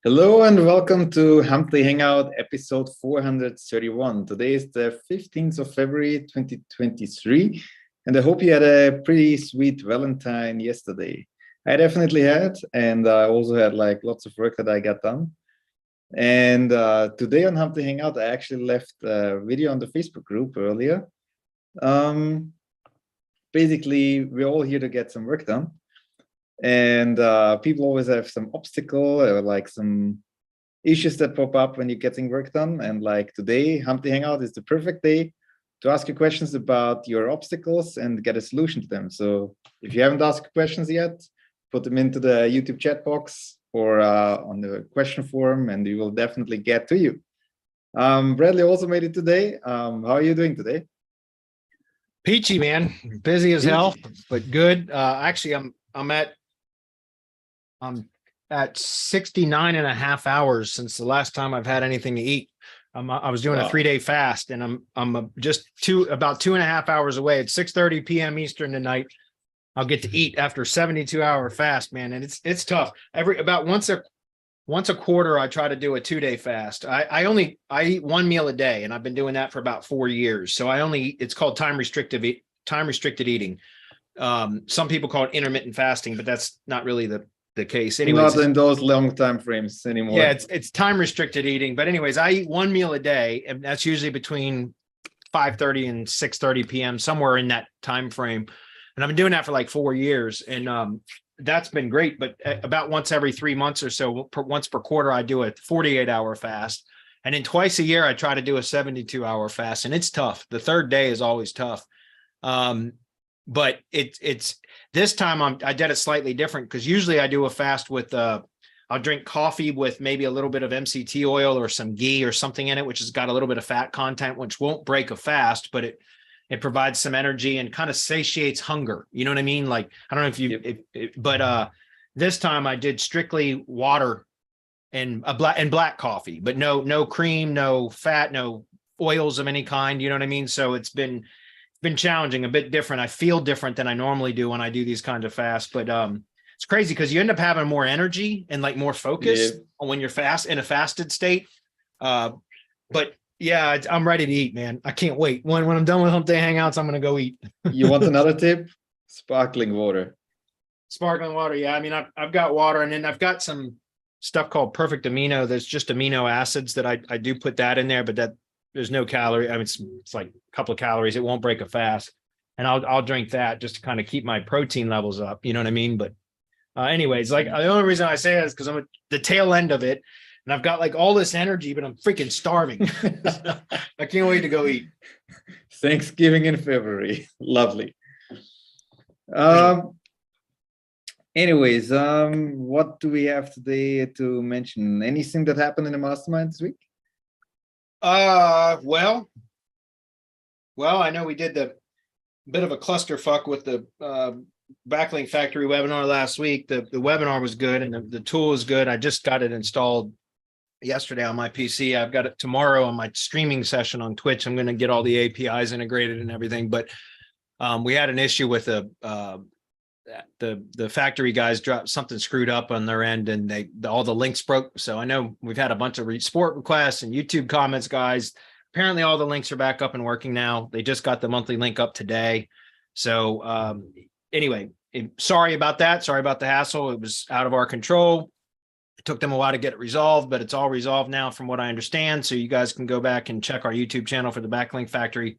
Hello and welcome to Hump Hangout episode 431. Today is the 15th of February 2023, and I hope you had a pretty sweet Valentine yesterday. I definitely had, and I also had like lots of work that I got done. And today on Hump Hangout, I actually left a video on the Facebook group earlier. Basically, we're all here to get some work done. And people always have some obstacle or like some issues that pop up when you're getting work done. And like today, Humpty Hangout is the perfect day to ask you questions about your obstacles and get a solution to them. So if you haven't asked questions yet, put them into the YouTube chat box or on the question form, and we will definitely get to you. Bradley also made it today. How are you doing today? Peachy, man. Busy as hell, but good. Actually, I'm at 69 and a half hours since the last time I've had anything to eat. I was doing a 3-day fast, and I'm just about 2.5 hours away. It's 6:30 p.m. Eastern tonight. I'll get to eat after 72-hour fast, man, and it's tough. About once a quarter, I try to do a 2-day fast. I eat one meal a day, and I've been doing that for about 4 years. So it's called time restricted eating. Some people call it intermittent fasting, but that's not really the case. Anyways, not in those long time frames anymore. Yeah, it's time restricted eating. But anyways, I eat one meal a day, and that's usually between 5:30 and 6:30 p.m., somewhere in that time frame. And I've been doing that for like 4 years, and that's been great. But about once every 3 months or so, once per quarter, I do a 48-hour fast. And then twice a year, I try to do a 72-hour fast. And it's tough. The third day is always tough. But it's this time I did it slightly different, because usually I do a fast with I'll drink coffee with maybe a little bit of MCT oil or some ghee or something in it, which has got a little bit of fat content, which won't break a fast, but it provides some energy and kind of satiates hunger. You know what I mean? Like, I don't know if you, but this time I did strictly water and black coffee, but no cream, no fat, no oils of any kind. You know what I mean? So it's been challenging, a bit different. I feel different than I normally do when I do these kinds of fasts, but it's crazy because you end up having more energy and like more focus when you're in a fasted state. But yeah, I'm ready to eat, man. I can't wait. When I'm done with Hump Day Hangouts, I'm going to go eat. You want another tip? Sparkling water. Sparkling water. Yeah. I mean, I've got water, and then I've got some stuff called Perfect Amino. There's just amino acids that I do put that in there, but there's no calorie. I mean, it's like a couple of calories. It won't break a fast. And I'll drink that just to kind of keep my protein levels up. You know what I mean? But anyways, like the only reason I say that is because I'm at the tail end of it, and I've got like all this energy, but I'm freaking starving. I can't wait to go eat. Thanksgiving in February. Lovely. Anyways, what do we have today to mention? Anything that happened in the mastermind this week? Well, I know we did the bit of a clusterfuck with the Backlink Factory webinar last week. The webinar was good, and the tool is good. I just got it installed yesterday on my PC. I've got it tomorrow on my streaming session on Twitch. I'm going to get all the APIs integrated and everything. But we had an issue with the factory guys dropped something screwed up on their end, and all the links broke. So I know we've had a bunch of support requests and YouTube comments, guys. Apparently all the links are back up and working now. They just got the monthly link up today. So anyway, sorry about that. Sorry about the hassle. It was out of our control. It took them a while to get it resolved, but it's all resolved now from what I understand. So you guys can go back and check our YouTube channel for the Backlink Factory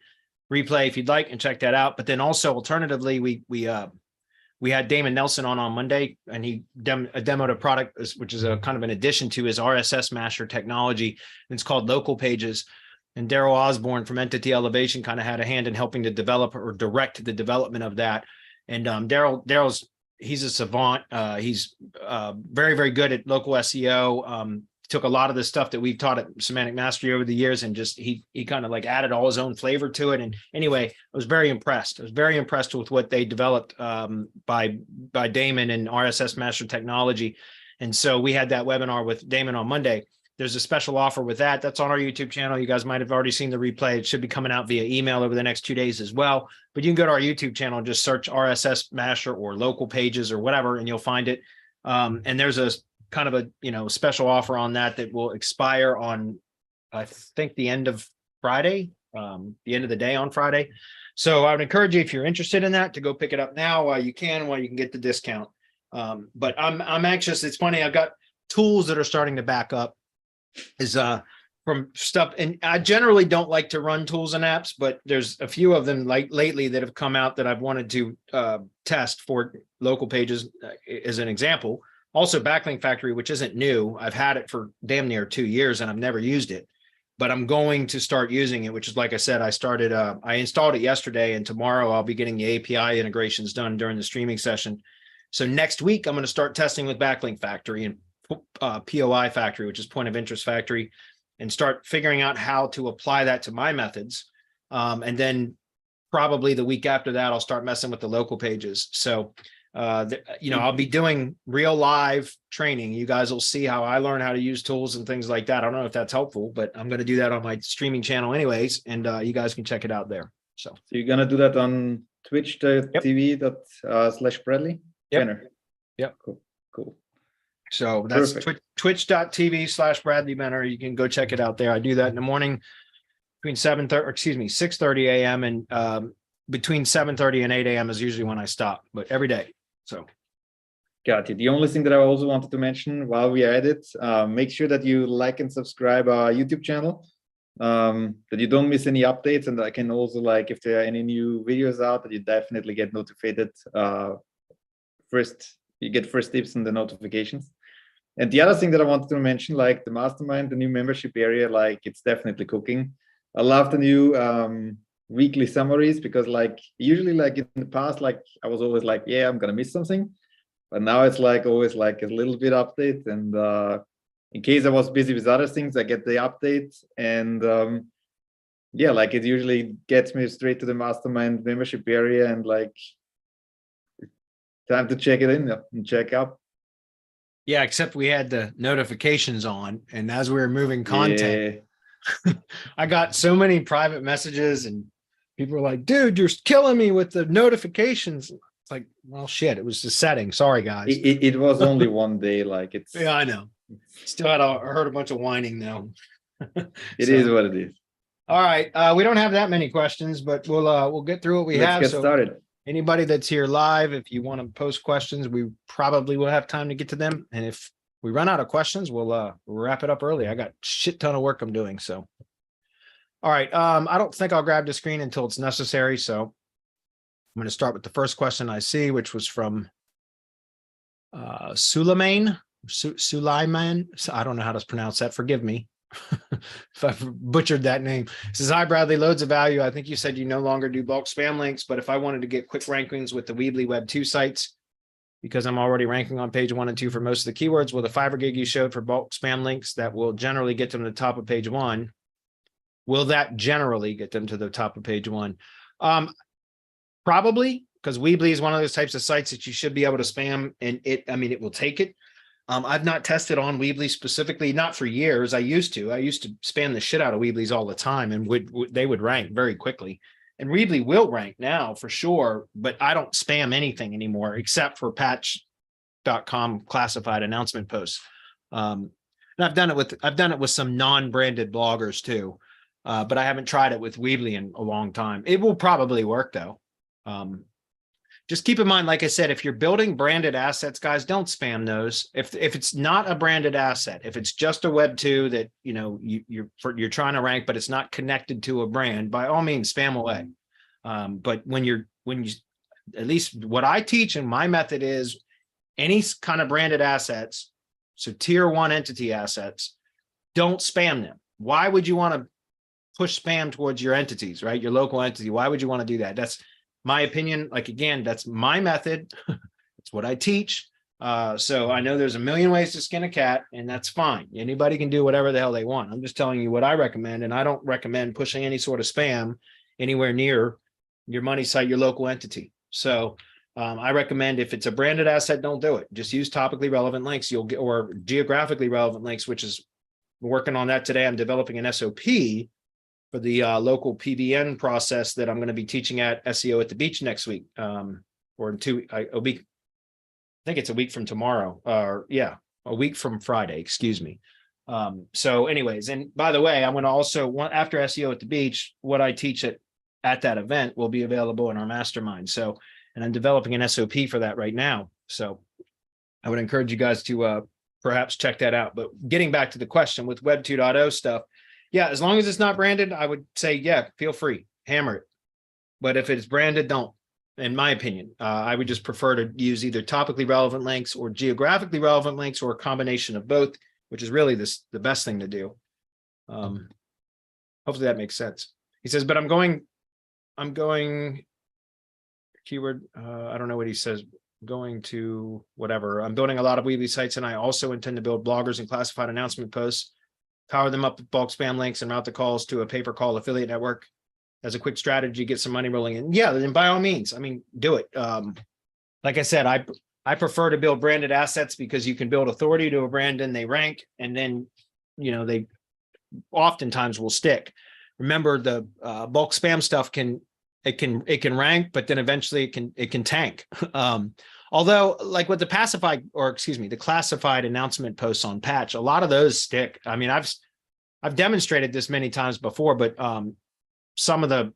replay if you'd like, and check that out. But then also alternatively, we had Damon Nelson on Monday, and he demoed a product, which is a kind of an addition to his RSS Master technology. And it's called Local Pages. And Daryl Osborne from Entity Elevation kind of had a hand in helping to develop or direct the development of that. And he's a savant. He's very, very good at local SEO. Took a lot of the stuff that we've taught at Semantic Mastery over the years, and just he kind of like added all his own flavor to it. And anyway, I was very impressed. I was very impressed with what they developed by Damon and RSS Master technology. And so we had that webinar with Damon on Monday. There's a special offer with that. That's on our YouTube channel. You guys might have already seen the replay. It should be coming out via email over the next 2 days as well. But you can go to our YouTube channel and just search RSS Master or Local Pages or whatever, and you'll find it. And there's a kind of a, special offer on that will expire on, I think, the end of Friday, the end of the day on Friday. So I would encourage you, if you're interested in that, to go pick it up now while you can get the discount. But I'm anxious. It's funny. I've got tools that are starting to back up from stuff. And I generally don't like to run tools and apps, but there's a few of them like lately that have come out that I've wanted to test for local pages as an example. Also Backlink Factory, which isn't new. I've had it for damn near 2 years and I've never used it, but I'm going to start using it, which is, like I said, I installed it yesterday, and tomorrow I'll be getting the API integrations done during the streaming session. So next week, I'm going to start testing with Backlink Factory and POI Factory, which is Point of Interest Factory, and start figuring out how to apply that to my methods. And then probably the week after that, I'll start messing with the local pages. So, I'll be doing real live training. You guys will see how I learn how to use tools and things like that. I don't know if that's helpful, but I'm going to do that on my streaming channel anyways, and you guys can check it out there. So you're going to do that on twitch.tv/Bradley? Yep. Yep. Cool. So that's twitch.tv/Bradley Benner. You can go check it out there. I do that in the morning between 6:30 a.m. and between 7:30 and 8 a.m. is usually when I stop, but every day. So. Got it. The only thing that I also wanted to mention while we are at it, make sure that you like and subscribe our YouTube channel, that you don't miss any updates. And I can also, like, if there are any new videos out, that you definitely get notified first. You get first tips on the notifications. And the other thing that I wanted to mention, like the mastermind, the new membership area, like it's definitely cooking. I love the new weekly summaries, because like usually, like in the past, like I was always like, yeah, I'm gonna miss something. But now it's like always like a little bit update, and in case I was busy with other things, I get the update, and yeah, like it usually gets me straight to the mastermind membership area, and like time to check it in and check out. Yeah, except we had the notifications on, and as we were moving content, I got so many private messages, and people were like, "Dude, you're killing me with the notifications." It's like, well, shit, it was the setting. Sorry, guys. It was only one day. Like it's. Yeah, I know. Still heard a bunch of whining though. It is what it is. All right, we don't have that many questions, but we'll get through what we have. Let's get started. Anybody that's here live, if you want to post questions, we probably will have time to get to them. And if we run out of questions, we'll wrap it up early. I got a shit ton of work I'm doing. So, all right. I don't think I'll grab the screen until it's necessary. So I'm going to start with the first question I see, which was from Sulaiman. I don't know how to pronounce that. Forgive me if I've butchered that name. It says, "Hi, Bradley, loads of value. I think you said you no longer do bulk spam links, but if I wanted to get quick rankings with the Weebly Web 2 sites, because I'm already ranking on page 1 and 2 for most of the keywords, will the 5 gig you showed for bulk spam links that will generally get them to the top of page 1? Will that generally get them to the top of page 1? Probably, because Weebly is one of those types of sites that you should be able to spam, and it will take it. I've not tested on Weebly specifically, not for years. I used to spam the shit out of Weeblys all the time, and they would rank very quickly. And Weebly will rank now for sure, but I don't spam anything anymore except for patch.com classified announcement posts. And I've done it with some non-branded bloggers too, but I haven't tried it with Weebly in a long time. It will probably work though. Just keep in mind, like I said, if you're building branded assets, guys, don't spam those. If it's not a branded asset, if it's just a Web 2 that you're trying to rank, but it's not connected to a brand, by all means, spam away. But when you, at least what I teach in my method is any kind of branded assets, so tier 1 entity assets, don't spam them. Why would you want to push spam towards your entities, right? Your local entity. Why would you want to do that? That's my opinion. Like, again, that's my method. It's what I teach. So I know there's a million ways to skin a cat, and that's fine. Anybody can do whatever the hell they want. I'm just telling you what I recommend, and I don't recommend pushing any sort of spam anywhere near your money site, your local entity. So I recommend, if it's a branded asset, don't do it. Just use topically relevant links. You'll get, or geographically relevant links, which is working on that today. I'm developing an SOP for the local PBN process that I'm going to be teaching at SEO at the Beach next week, or in a week. I think it's a week from tomorrow. a week from Friday, excuse me. So anyways, and by the way, I'm going to also, after SEO at the beach, what I teach at that event will be available in our mastermind. So, and I'm developing an SOP for that right now. So I would encourage you guys to perhaps check that out. But getting back to the question with Web 2.0 stuff, yeah, as long as it's not branded, I would say, yeah, feel free, hammer it. But if it's branded, don't, in my opinion. I would just prefer to use either topically relevant links or geographically relevant links, or a combination of both, which is really the best thing to do. Hopefully that makes sense. He says, but I'm going keyword. I don't know what he says. Going to whatever. I'm building a lot of Weebly sites, and I also intend to build bloggers and classified announcement posts, power them up with bulk spam links, and route the calls to a pay-per-call affiliate network as a quick strategy, get some money rolling in. Yeah, then by all means, I mean, do it. Like I said, I prefer to build branded assets because you can build authority to a brand and they rank, and then, you know, they oftentimes will stick. Remember, the bulk spam stuff can rank, but then eventually it can tank. Although, like with the classified announcement posts on Patch, a lot of those stick. I mean, I've demonstrated this many times before, but some of the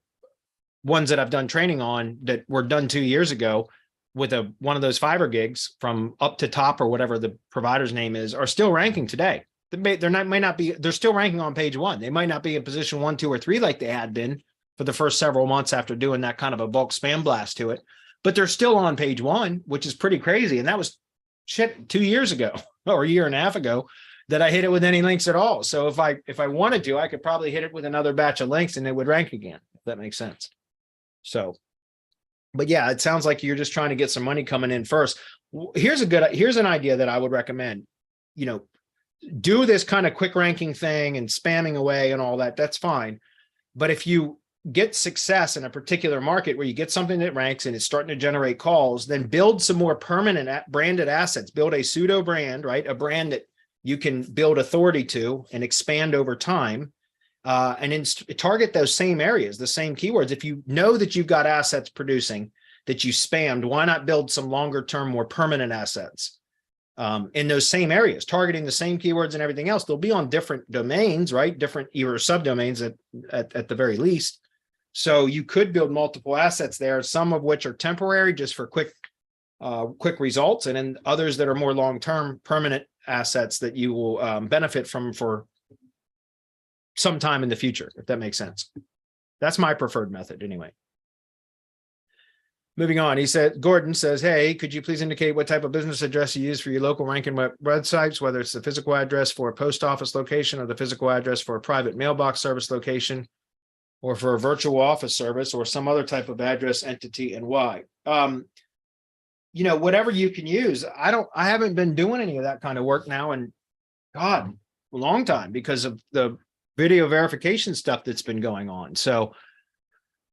ones that I've done training on that were done 2 years ago with one of those Fiverr gigs from Up to Top or whatever the provider's name is, are still ranking today. They're still ranking on page 1. They might not be in position 1, 2, or 3 like they had been for the first several months after doing that kind of a bulk spam blast to it, but they're still on page 1, which is pretty crazy. And that was 2 years ago or a year and a half ago that I hit it with any links at all. So if I wanted to, I could probably hit it with another batch of links and it would rank again, if that makes sense. So, but yeah, it sounds like you're just trying to get some money coming in first. Here's an idea that I would recommend. You know, do this kind of quick ranking thing and spamming away and all that. That's fine. But if you get success in a particular market where you get something that ranks and it's starting to generate calls, then build some more permanent branded assets. Build a pseudo brand, right? A brand that you can build authority to and expand over time, and then target those same areas, the same keywords. If you know that you've got assets producing that you spammed, why not build some longer term, more permanent assets in those same areas, targeting the same keywords and everything else? They'll be on different domains, right? Different either subdomains at the very least. So you could build multiple assets there, some of which are temporary just for quick results, and then others that are more long-term permanent assets that you will benefit from for some time in the future, if that makes sense. That's my preferred method anyway. Moving on, Gordon says, hey, could you please indicate what type of business address you use for your local ranking websites, whether it's the physical address for a post office location or the physical address for a private mailbox service location, or for a virtual office service, or some other type of address entity, and why? You know, whatever you can use. I haven't been doing any of that kind of work now in, God, a long time because of the video verification stuff that's been going on. So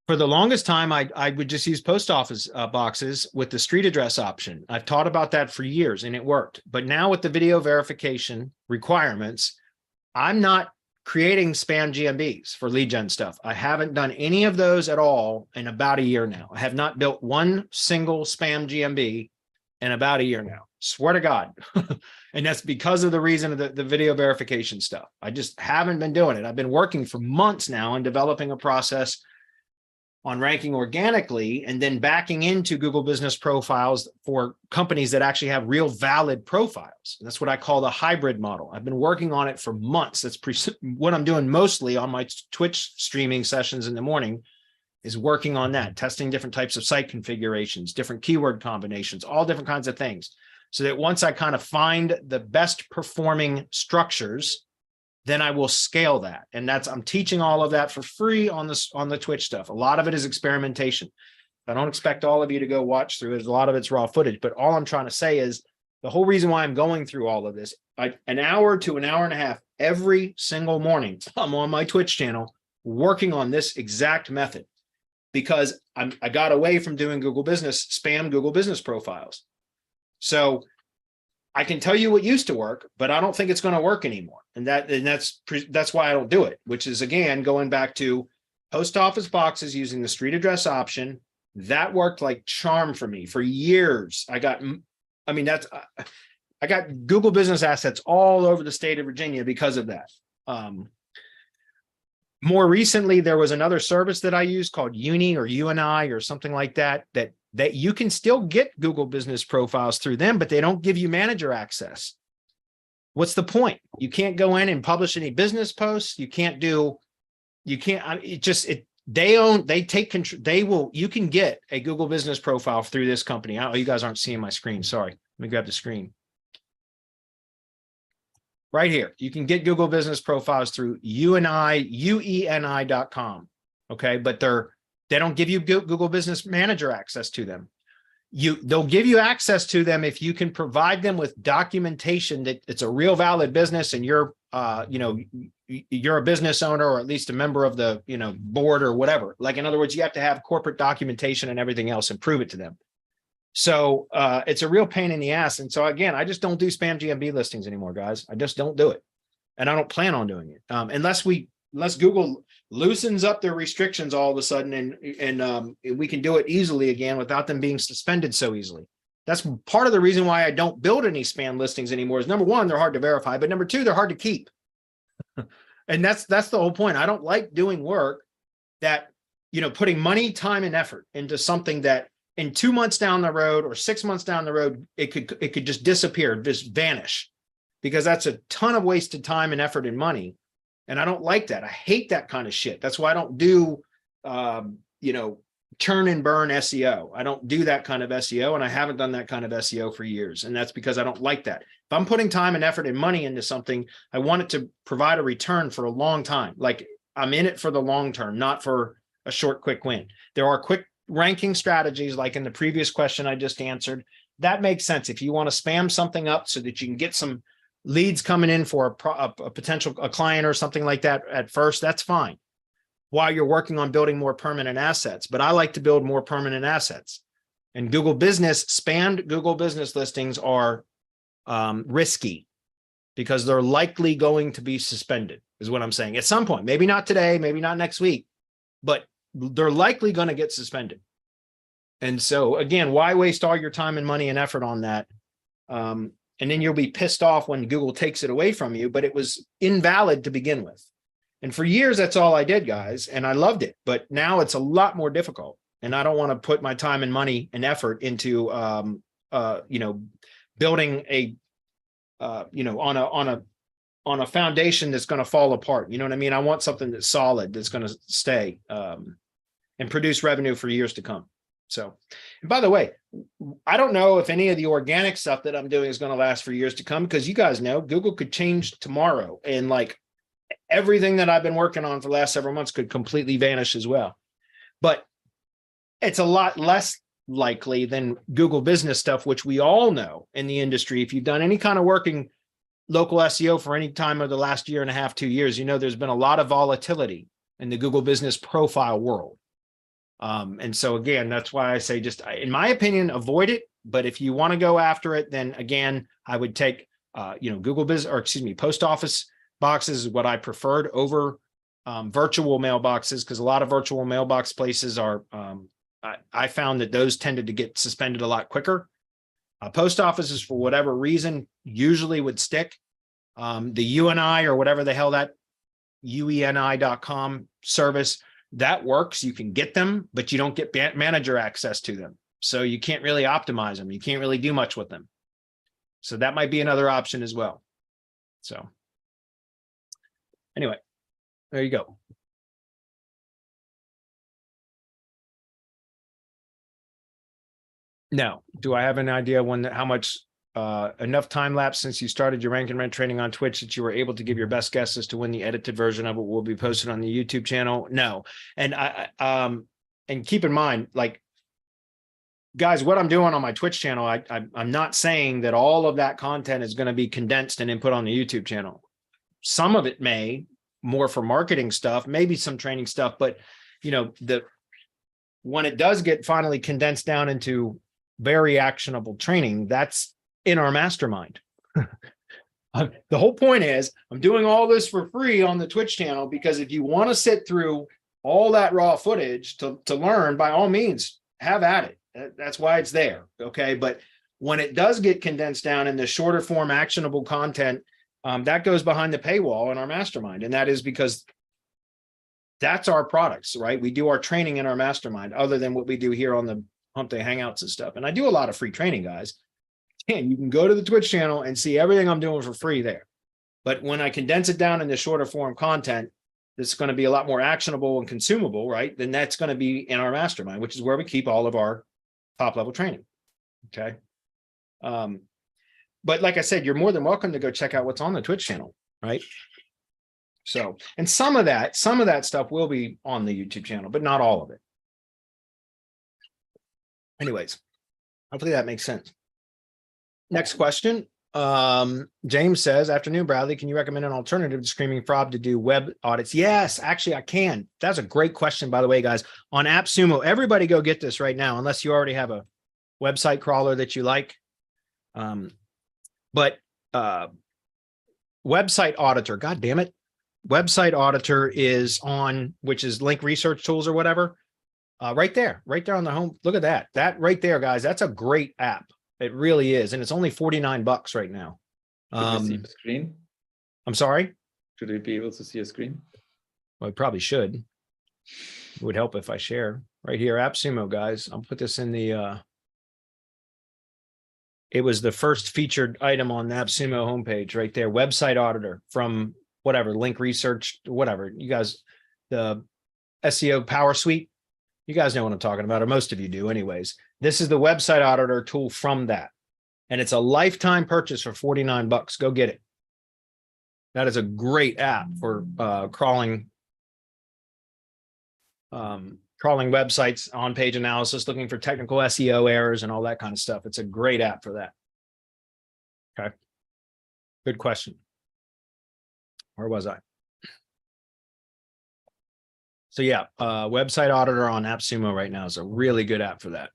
for the longest time, I would just use post office boxes with the street address option. I've taught about that for years and it worked. But now with the video verification requirements, I'm not creating spam GMBs for lead gen stuff. I haven't done any of those at all in about a year now. I have not built one single spam GMB in about a year now. Swear to God. And that's because of the reason of the video verification stuff. I just haven't been doing it. I've been working for months now on developing a process on ranking organically and then backing into Google business profiles for companies that actually have real valid profiles. And that's what I call the hybrid model. I've been working on it for months. That's what I'm doing mostly on my Twitch streaming sessions in the morning, is working on that, testing different types of site configurations, different keyword combinations, all different kinds of things. So that once I kind of find the best performing structures, then I will scale that. And I'm teaching all of that for free on the Twitch stuff. A lot of it is experimentation. I don't expect all of you to go watch through it. A lot of it's raw footage, but all I'm trying to say is the whole reason why I'm going through all of this, an hour to an hour and a half every single morning, I'm on my Twitch channel working on this exact method, because I got away from doing spam Google business profiles. So I can tell you what used to work, but I don't think it's going to work anymore. And that's why I don't do it, which is, again, going back to post office boxes using the street address option. That worked like charm for me for years. I got Google business assets all over the state of Virginia because of that. More recently, there was another service that I used called Uni or UNI or something like that, that you can still get Google business profiles through them, but they don't give you manager access. What's the point? You can't go in and publish any business posts. You can't they take control. You can get a Google business profile through this company. Oh, you guys aren't seeing my screen. Sorry. Let me grab the screen. Right here. You can get Google business profiles through ueni.com. Okay. But they don't give you Google Business Manager access to them. They'll give you access to them if you can provide them with documentation that it's a real valid business and you're you're a business owner or at least a member of the board or whatever. Like, in other words, you have to have corporate documentation and everything else and prove it to them. So it's a real pain in the ass. And so again, I just don't do spam GMB listings anymore, guys. I just don't do it. And I don't plan on doing it unless Google loosens up their restrictions all of a sudden and we can do it easily again without them being suspended so easily. That's part of the reason why I don't build any spam listings anymore is, number one, they're hard to verify, but number two, they're hard to keep. And that's the whole point. I don't like doing work that, putting money, time, and effort into something that in 2 months down the road or 6 months down the road, it could just disappear, just vanish, because that's a ton of wasted time and effort and money. And I don't like that. I hate that kind of shit. That's why I don't do, turn and burn SEO. I don't do that kind of SEO, and I haven't done that kind of SEO for years. And that's because I don't like that. If I'm putting time and effort and money into something, I want it to provide a return for a long time. Like, I'm in it for the long term, not for a short, quick win. There are quick ranking strategies, like in the previous question I just answered. That makes sense. If you want to spam something up so that you can get some leads coming in for a potential client or something like that at first, that's fine, while you're working on building more permanent assets. But I like to build more permanent assets. And spammed Google business listings are risky because they're likely going to be suspended, is what I'm saying. At some point, maybe not today, maybe not next week, but they're likely going to get suspended. And so again, why waste all your time and money and effort on that? And then you'll be pissed off when Google takes it away from you, but it was invalid to begin with. And for years, that's all I did, guys. And I loved it, but now it's a lot more difficult. And I don't want to put my time and money and effort into, building a, on a foundation that's going to fall apart. You know what I mean? I want something that's solid, that's going to stay and produce revenue for years to come. So, and by the way, I don't know if any of the organic stuff that I'm doing is going to last for years to come, because you guys know Google could change tomorrow, and like everything that I've been working on for the last several months could completely vanish as well. But it's a lot less likely than Google business stuff, which we all know in the industry. If you've done any kind of working local SEO for any time of the last year and a half, 2 years, there's been a lot of volatility in the Google business profile world. And so again, that's why I say, just in my opinion, avoid it. But if you want to go after it, then again, I would take, Google business, or excuse me, post office boxes is what I preferred over virtual mailboxes, because a lot of virtual mailbox places are, I found that those tended to get suspended a lot quicker. Post offices, for whatever reason, usually would stick. The UNI or whatever the hell that ueni.com service, that works. You can get them, but you don't get manager access to them. So you can't really optimize them. You can't really do much with them. So that might be another option as well. So anyway, there you go. Now, do I have an idea how much enough time lapse since you started your rank and rent training on Twitch that you were able to give your best guess as to when the edited version of it will be posted on the YouTube channel? No. And and keep in mind, like, guys, what I'm doing on my Twitch channel, I'm not saying that all of that content is going to be condensed and then put on the YouTube channel. Some of it may, more for marketing stuff, maybe some training stuff, but when it does get finally condensed down into very actionable training, that's in our mastermind. The whole point is I'm doing all this for free on the Twitch channel, because if you want to sit through all that raw footage to learn, by all means, have at it. That's why it's there. Okay. But when it does get condensed down in the shorter form actionable content, that goes behind the paywall in our mastermind. And that is because that's our products, right? We do our training in our mastermind other than what we do here on the Hump Day Hangouts and stuff. And I do a lot of free training, guys. And you can go to the Twitch channel and see everything I'm doing for free there. But when I condense it down into shorter form content, it's going to be a lot more actionable and consumable, right? Then that's going to be in our mastermind, which is where we keep all of our top level training. Okay. But like I said, you're more than welcome to go check out what's on the Twitch channel, right? So, and some of that stuff will be on the YouTube channel, but not all of it. Anyways, hopefully that makes sense. Next question. James says, afternoon, Bradley, can you recommend an alternative to Screaming Frog to do web audits? Yes, actually I can. That's a great question, by the way, guys. On AppSumo, everybody go get this right now, unless you already have a website crawler that you like. Website Auditor, God damn it. Website Auditor is on, which is Link Research Tools or whatever. Right there on the home. Look at that. That right there, guys. That's a great app. It really is. And it's only $49 right now. Should we see the screen? I'm sorry? Should we be able to see a screen? Well, we probably should. It would help if I share. Right here, AppSumo, guys. I'll put this in the... It was the first featured item on the AppSumo homepage right there. Website Auditor from whatever, Link Research, whatever. You guys, the SEO Power Suite, you guys know what I'm talking about, or most of you do anyways. This is the Website Auditor tool from that. And it's a lifetime purchase for $49. Go get it. That is a great app for crawling websites, on-page analysis, looking for technical SEO errors and all that kind of stuff. It's a great app for that. Okay. Good question. Where was I? So yeah, Website Auditor on AppSumo right now is a really good app for that.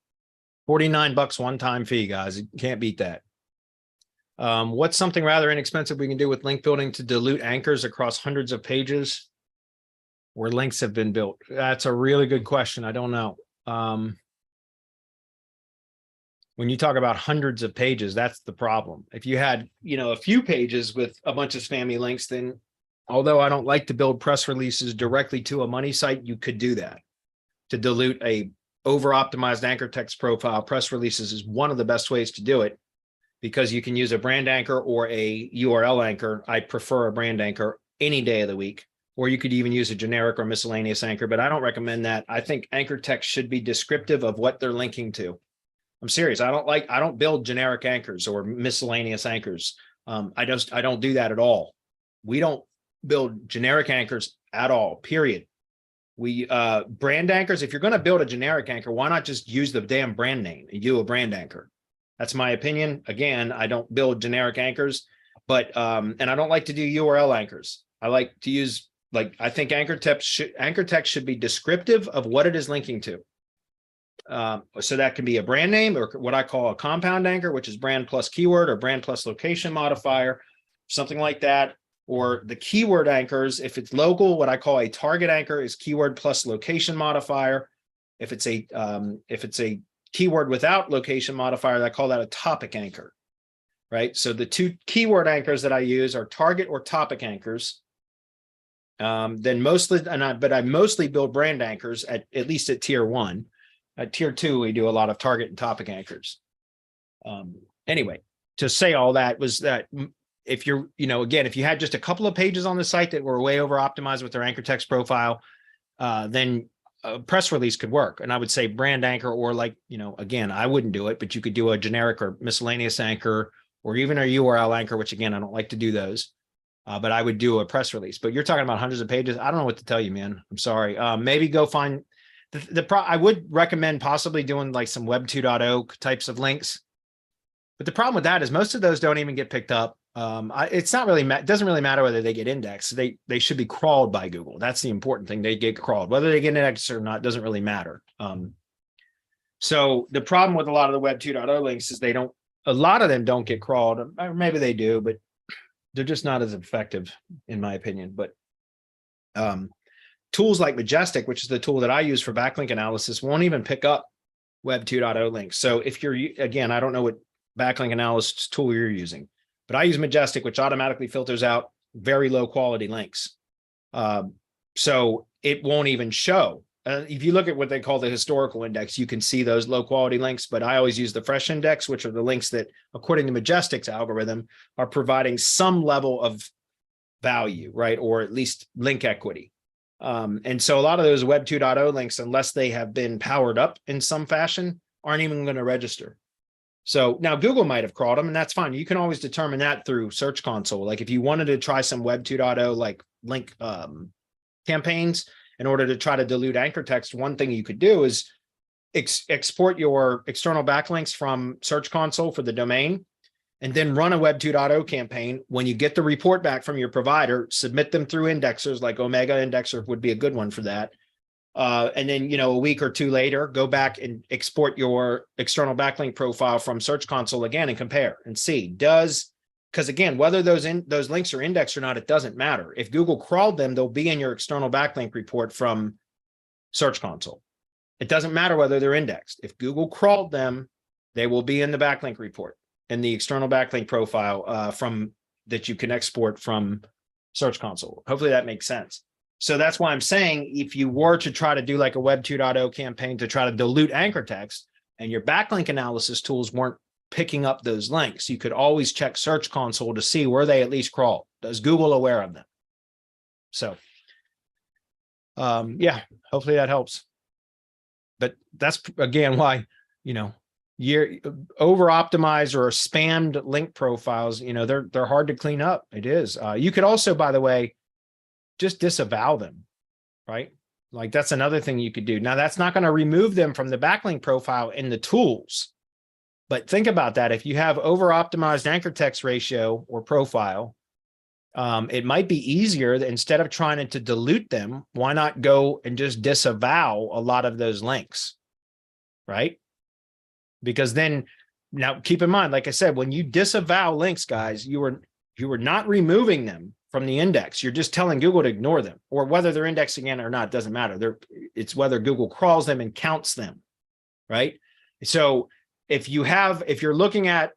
$49 one-time fee, guys. You can't beat that. What's something rather inexpensive we can do with link building to dilute anchors across hundreds of pages where links have been built? That's a really good question. I don't know. When you talk about hundreds of pages, that's the problem. If you had, a few pages with a bunch of spammy links, then although I don't like to build press releases directly to a money site, you could do that. To dilute a over-optimized anchor text profile, press releases is one of the best ways to do it because you can use a brand anchor or a URL anchor. I prefer a brand anchor any day of the week. Or you could even use a generic or miscellaneous anchor, but I don't recommend that. I think anchor text should be descriptive of what they're linking to. I'm serious. I don't build generic anchors or miscellaneous anchors. I don't do that at all. We don't build generic anchors at all, period. We brand anchors, if you're going to build a generic anchor, why not just use the damn brand name and do a brand anchor? That's my opinion. Again, I don't build generic anchors, but and I don't like to do URL anchors. I like to use, I think anchor text should be descriptive of what it is linking to. So that can be a brand name or what I call a compound anchor, which is brand plus keyword or brand plus location modifier, something like that. Or the keyword anchors, if it's local, what I call a target anchor is keyword plus location modifier. If it's a keyword without location modifier, I call that a topic anchor, right? So the two keyword anchors that I use are target or topic anchors. Then mostly, but I mostly build brand anchors at least at tier 1. At tier 2, we do a lot of target and topic anchors. Anyway, to say all that was that if you're, again, if you had just a couple of pages on the site that were way over optimized with their anchor text profile, then a press release could work. And I would say brand anchor, or again, I wouldn't do it, but you could do a generic or miscellaneous anchor, or even a URL anchor, which again, I don't like to do those. But I would do a press release. But you're talking about hundreds of pages. I don't know what to tell you, man. I'm sorry. Maybe go find I would recommend possibly doing some Web 2.0 types of links. But the problem with that is most of those don't even get picked up. It's not really, it doesn't really matter whether they get indexed. They should be crawled by Google. That's the important thing. They get crawled. Whether they get indexed or not doesn't really matter. So the problem with a lot of the Web 2.0 links is a lot of them don't get crawled. Or maybe they do, but they're just not as effective, in my opinion. But tools like Majestic, which is the tool that I use for backlink analysis, won't even pick up Web 2.0 links. So if you're, again, I don't know what backlink analysis tool you're using. But I use Majestic, which automatically filters out very low quality links. So it won't even show. If you look at what they call the historical index, you can see those low quality links, but I always use the fresh index, which are the links that, according to Majestic's algorithm, are providing some level of value, right? Or at least link equity. And so a lot of those Web 2.0 links, unless they have been powered up in some fashion, aren't even going to register. So now Google might have crawled them, and that's fine. You can always determine that through Search Console. Like if you wanted to try some Web 2.0 like link campaigns in order to try to dilute anchor text, one thing you could do is export your external backlinks from Search Console for the domain, and then run a Web 2.0 campaign. When you get the report back from your provider, submit them through indexers, like Omega Indexer would be a good one for that. And then, you know, a week or two later, go back and export your external backlink profile from Search Console again and compare and see, because again, whether those links are indexed or not, it doesn't matter. If Google crawled them, they'll be in your external backlink report from Search Console. It doesn't matter whether they're indexed. If Google crawled them, they will be in the backlink report, in the external backlink profile from that you can export from Search Console. Hopefully that makes sense. So that's why I'm saying, if you were to try to do like a Web 2.0 campaign to try to dilute anchor text and your backlink analysis tools weren't picking up those links, you could always check Search Console to see where they at least crawl. Is Google aware of them? So yeah, hopefully that helps. But that's again why, you know, you're over optimized or spammed link profiles, you know, they're hard to clean up. It is. You could also, by the way, just disavow them, right? Like that's another thing you could do. Now that's not going to remove them from the backlink profile in the tools, but think about that. If you have over optimized anchor text ratio or profile, it might be easier that instead of trying to dilute them, why not go and just disavow a lot of those links, right? Because then, now keep in mind, like I said, when you disavow links, guys, you are not removing them from the index. You're just telling Google to ignore them, or whether they're indexed again or not, doesn't matter. It's whether Google crawls them and counts them, right? So if you're looking at,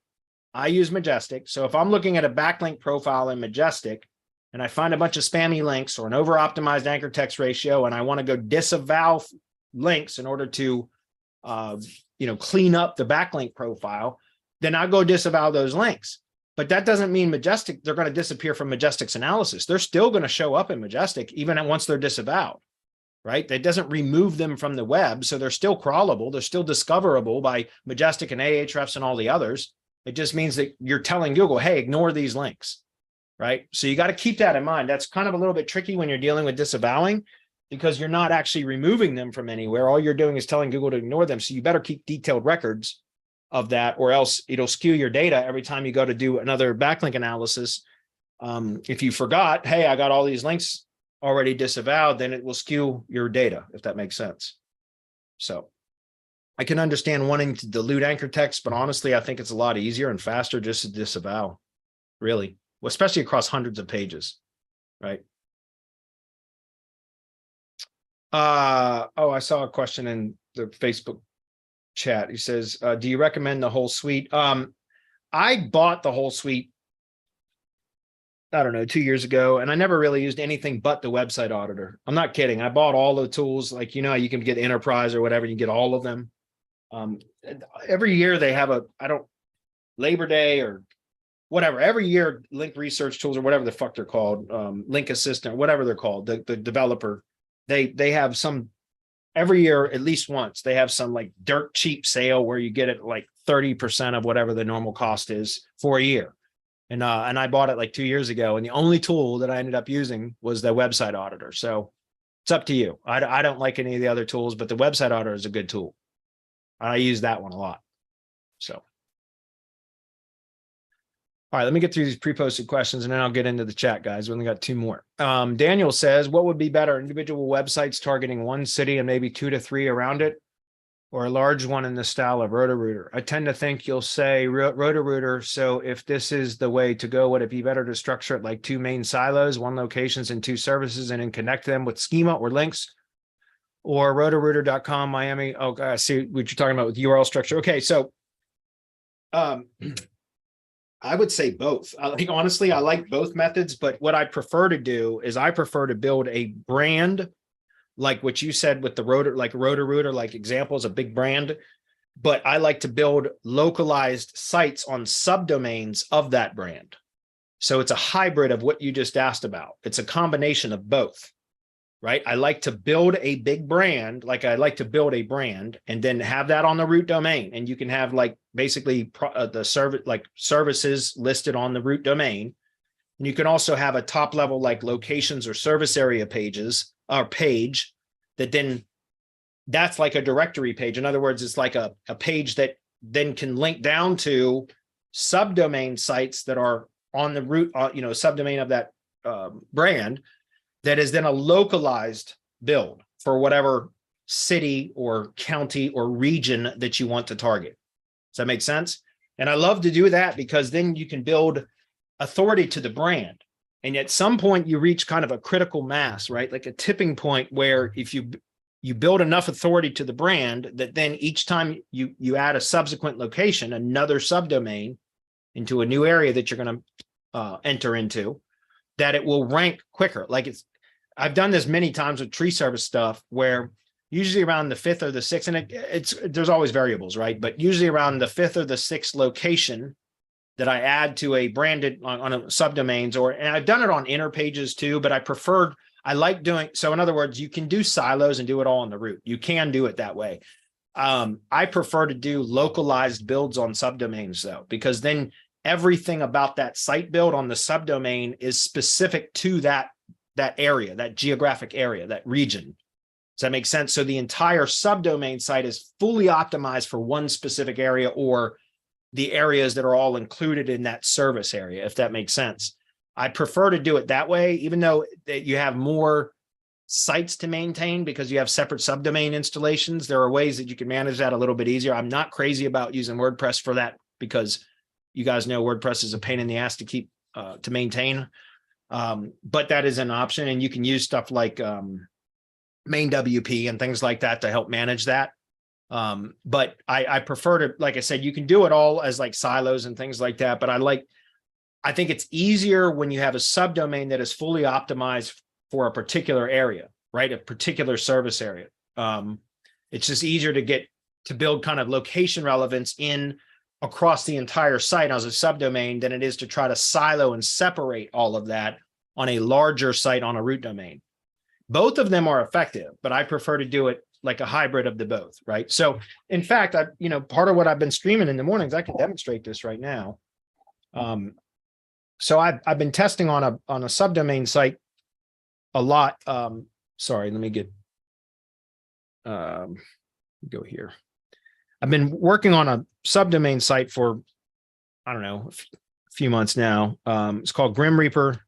I use Majestic. So if I'm looking at a backlink profile in Majestic and I find a bunch of spammy links or an over optimized anchor text ratio, and I want to go disavow links in order to, clean up the backlink profile, then I'll go disavow those links. But that doesn't mean Majestic, they're going to disappear from Majestic's analysis. They're still going to show up in Majestic even once they're disavowed, right? That doesn't remove them from the web. So they're still crawlable. They're still discoverable by Majestic and Ahrefs and all the others. It just means that you're telling Google, hey, ignore these links, right? So you got to keep that in mind. That's kind of a little bit tricky when you're dealing with disavowing, because you're not actually removing them from anywhere. All you're doing is telling Google to ignore them. So you better keep detailed records of that, or else it'll skew your data every time you go to do another backlink analysis. If you forgot, hey, I got all these links already disavowed, then it will skew your data, if that makes sense. So I can understand wanting to dilute anchor text, but honestly, I think it's a lot easier and faster just to disavow, really, well, especially across hundreds of pages, right? I saw a question in the Facebook chat. He says, do you recommend the whole suite? I bought the whole suite, I don't know, 2 years ago, and I never really used anything but the website auditor. I'm not kidding. I bought all the tools, like, you know, you can get enterprise or whatever, you get all of them. Every year they have Labor Day or whatever, every year link research tools or whatever the fuck they're called, link assistant, whatever they're called, the developer, they have some, every year, at least once, they have some like dirt cheap sale where you get it like 30% of whatever the normal cost is for a year. And I bought it like 2 years ago, and the only tool that I ended up using was the website auditor. So it's up to you. I don't like any of the other tools, but the website auditor is a good tool. I use that one a lot. So. All right, let me get through these pre-posted questions and then I'll get into the chat, guys. We only got 2 more. Daniel says, what would be better, individual websites targeting one city and maybe 2 to 3 around it, or a large one in the style of Roto-Rooter? I tend to think you'll say Roto-Rooter. So if this is the way to go, would it be better to structure it like 2 main silos, 1 locations and 2 services, and then connect them with schema or links? Or rotorooter.com, Miami. Oh, I see what you're talking about with URL structure. Okay, so I would say both. Honestly, I like both methods, but what I prefer to do is I prefer to build a brand, like what you said with the rotor, like Roto-Rooter, like examples, a big brand. But I like to build localized sites on subdomains of that brand. So it's a hybrid of what you just asked about. It's a combination of both, right? I like to build a big brand, like I like to build a brand and then have that on the root domain. And you can have like basically the service, like services listed on the root domain. And you can also have a top level like locations or service area pages or page that then that's like a directory page. In other words, it's like a page that then can link down to subdomain sites that are on the root, subdomain of that brand that is then a localized build for whatever city or county or region that you want to target. Does that make sense? And I love to do that because then you can build authority to the brand. And at some point you reach kind of a critical mass, right? Like a tipping point where if you build enough authority to the brand that then each time you add a subsequent location, another subdomain into a new area that you're going to enter into, that it will rank quicker. Like I've done this many times with tree service stuff where usually around the 5th or the 6th, and there's always variables, right? But usually around the 5th or the 6th location that I add to a branded on a subdomains, and I've done it on inner pages too, but I like doing, so in other words, you can do silos and do it all on the root. You can do it that way. I prefer to do localized builds on subdomains though, because then everything about that site build on the subdomain is specific to that area, that geographic area, that region. Does that make sense? So the entire subdomain site is fully optimized for one specific area or the areas that are all included in that service area, if that makes sense. I prefer to do it that way, even though you have more sites to maintain because you have separate subdomain installations. There are ways that you can manage that a little bit easier. I'm not crazy about using WordPress for that because you guys know WordPress is a pain in the ass to keep to maintain. But that is an option, and you can use stuff like main WP and things like that to help manage that. But I prefer to, like I said, you can do it all as like silos and things like that. But I think it's easier when you have a subdomain that is fully optimized for a particular area, right? A particular service area. It's just easier to build kind of location relevance in across the entire site as a subdomain than it is to try to silo and separate all of that on a larger site on a root domain. Both of them are effective, but I prefer to do it like a hybrid of the both, right? So in fact, part of what I've been streaming in the mornings, I can demonstrate this right now. So I've been testing on a subdomain site a lot. Sorry, let me get go here. I've been working on a subdomain site for, I don't know, a few months now. It's called Grim Reaper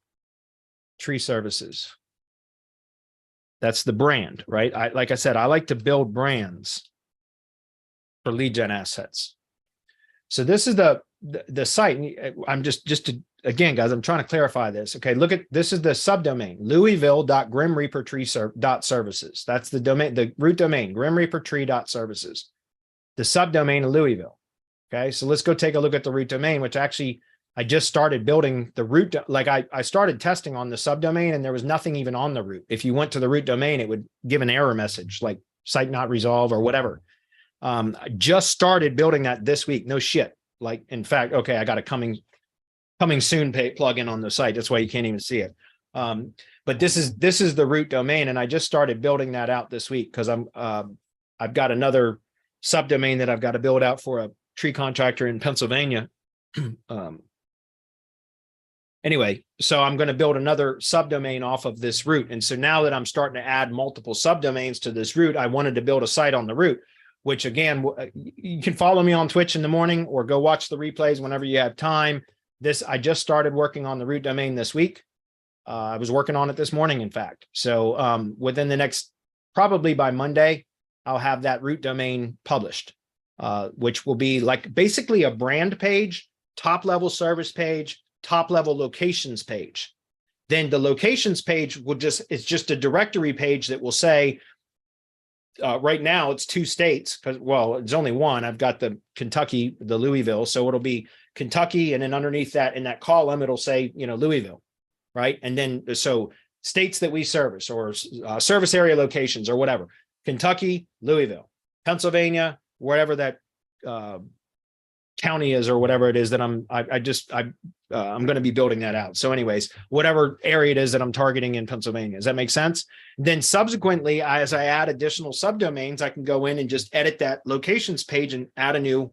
Tree Services. That's the brand, right? Like I said, I like to build brands for lead gen assets. So this is the site. I'm just to, again, guys, I'm trying to clarify this. Okay, look at, this is the subdomain, louisville.grimreapertree.services. That's the domain, the root domain, grimreapertree.services. The subdomain of Louisville. Okay, so let's go take a look at the root domain, which actually I just started building the root. Like I started testing on the subdomain and there was nothing even on the root. If you went to the root domain, it would give an error message like site not resolved or whatever. I just started building that this week. No shit. Like, in fact, okay, I got a coming soon plugin on the site. That's why you can't even see it. But this is the root domain, and I just started building that out this week because I've got another subdomain that I've got to build out for a tree contractor in Pennsylvania. Anyway, so I'm going to build another subdomain off of this root. And so now that I'm starting to add multiple subdomains to this root, I wanted to build a site on the root, which again, you can follow me on Twitch in the morning or go watch the replays whenever you have time. I just started working on the root domain this week. I was working on it this morning, in fact. So within the next, probably by Monday, I'll have that root domain published, which will be like basically a brand page, top level service page, top level locations page. Then the locations page will it's just a directory page that will say, right now it's 2 states because, well, it's only one. I've got the Kentucky, the Louisville. So it'll be Kentucky. And then underneath that, in that column, it'll say, Louisville. Right. And then so states that we service or service area locations or whatever, Kentucky, Louisville, Pennsylvania, wherever that county is or whatever it is that I'm going to be building that out. So anyways, whatever area it is that I'm targeting in Pennsylvania, does that make sense? Then subsequently, as I add additional subdomains, I can go in and just edit that locations page and add a new,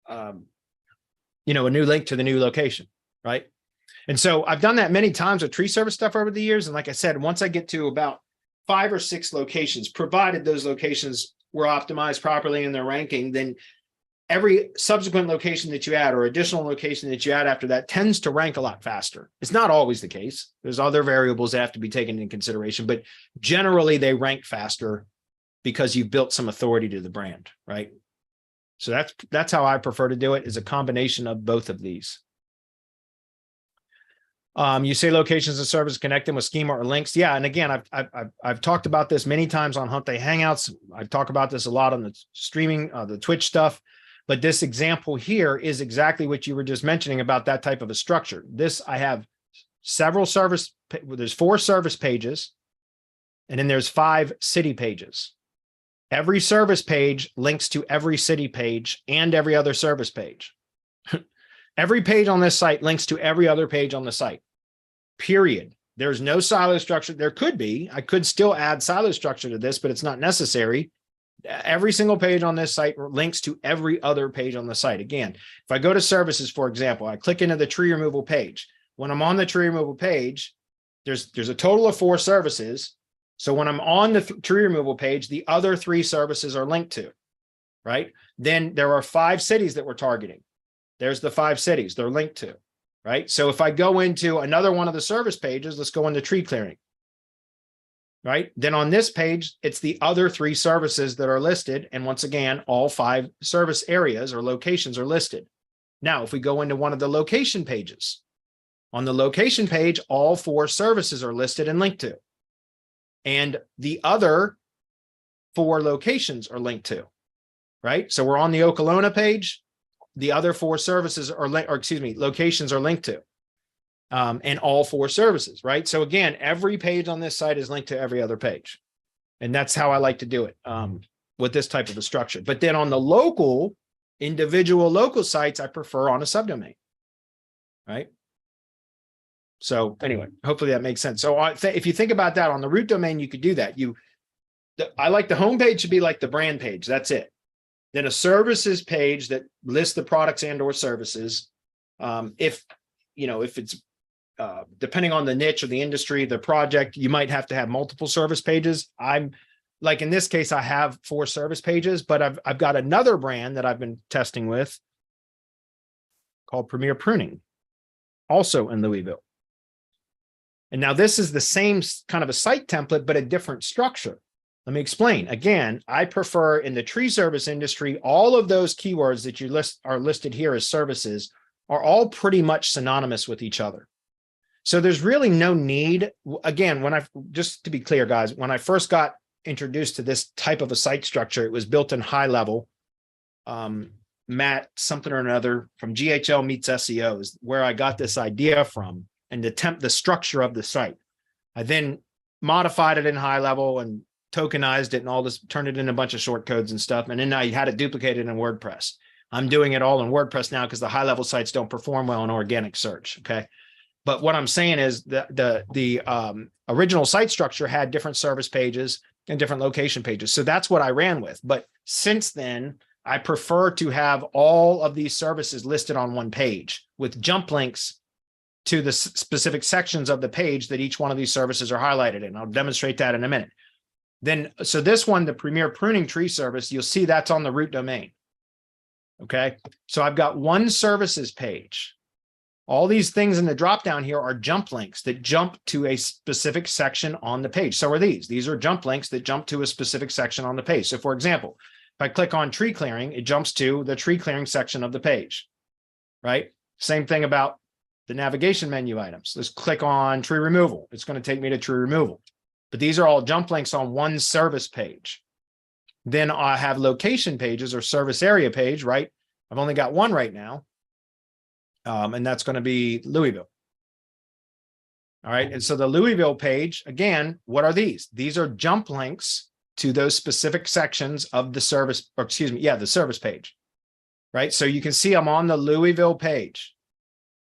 a new link to the new location, right? And so I've done that many times with tree service stuff over the years. And like I said, once I get to about 5 or 6 locations, provided those locations were optimized properly in their ranking, then every subsequent location that you add or additional location that you add after that tends to rank a lot faster. It's not always the case. There's other variables that have to be taken into consideration, but generally they rank faster because you've built some authority to the brand, right? So that's how I prefer to do it, is a combination of both of these. You say locations and services connect them with schema or links. Yeah, and again, I've talked about this many times on Hump Day Hangouts. I talk about this a lot on the streaming, the Twitch stuff. But this example here is exactly what you were just mentioning about that type of a structure. I have several there's 4 service pages, and then there's 5 city pages. Every service page links to every city page and every other service page. Every page on this site links to every other page on the site, period. There's no silo structure. There could be. I could still add silo structure to this, but it's not necessary. Every single page on this site links to every other page on the site. Again, if I go to services, for example, I click into the tree removal page. When I'm on the tree removal page, there's a total of 4 services. So when I'm on the tree removal page, the other 3 services are linked to, right? Then there are 5 cities that we're targeting. There's the 5 cities they're linked to, right? So if I go into another one of the service pages, let's go into tree clearing. Right? Then on this page, it's the other 3 services that are listed. And once again, all 5 service areas or locations are listed. Now, if we go into one of the location pages, on the location page, all 4 services are listed and linked to. And the other 4 locations are linked to, right? So we're on the Okolona page. The other 4 services locations are linked to. And all 4 services, right? So again, every page on this site is linked to every other page. And that's how I like to do it with this type of a structure. But then on the individual local sites, I prefer on a subdomain, right? So anyway, hopefully that makes sense. So if you think about that on the root domain, you could do that. I like the home page to be like the brand page. That's it. Then a services page that lists the products and or services. If it's depending on the niche or the industry, the project, you might have to have multiple service pages. I'm like, in this case, I have 4 service pages, but I've got another brand that I've been testing with called Premier Pruning, also in Louisville. And now this is the same kind of a site template, but a different structure. Let me explain. Again, I prefer in the tree service industry, all of those keywords that you are listed here as services are all pretty much synonymous with each other. So there's really no need. Again, just to be clear, guys, when I first got introduced to this type of a site structure, it was built in high level. Matt something or another from GHL Meets SEO is where I got this idea from, and the structure of the site. I then modified it in high level and tokenized it and all this, turned it into a bunch of short codes and stuff. And then I had it duplicated in WordPress. I'm doing it all in WordPress now because the high level sites don't perform well in organic search. Okay. But what I'm saying is that the original site structure had different service pages and different location pages. So that's what I ran with. But since then, I prefer to have all of these services listed on one page with jump links to the specific sections of the page that each one of these services are highlighted in. I'll demonstrate that in a minute. So this one, the Premier Pruning Tree Service, you'll see that's on the root domain. Okay. So I've got one services page. All these things in the dropdown here are jump links that jump to a specific section on the page. So are these. These are jump links that jump to a specific section on the page. So for example, if I click on tree clearing, it jumps to the tree clearing section of the page, right? Same thing about the navigation menu items. Let's click on tree removal. It's going to take me to tree removal. But these are all jump links on one service page. Then I have location pages or service area page, right? I've only got one right now. And that's going to be Louisville. All right. And so the Louisville page, again, what are these? These are jump links to those specific sections of the service, or excuse me, yeah, the service page, right? So you can see I'm on the Louisville page,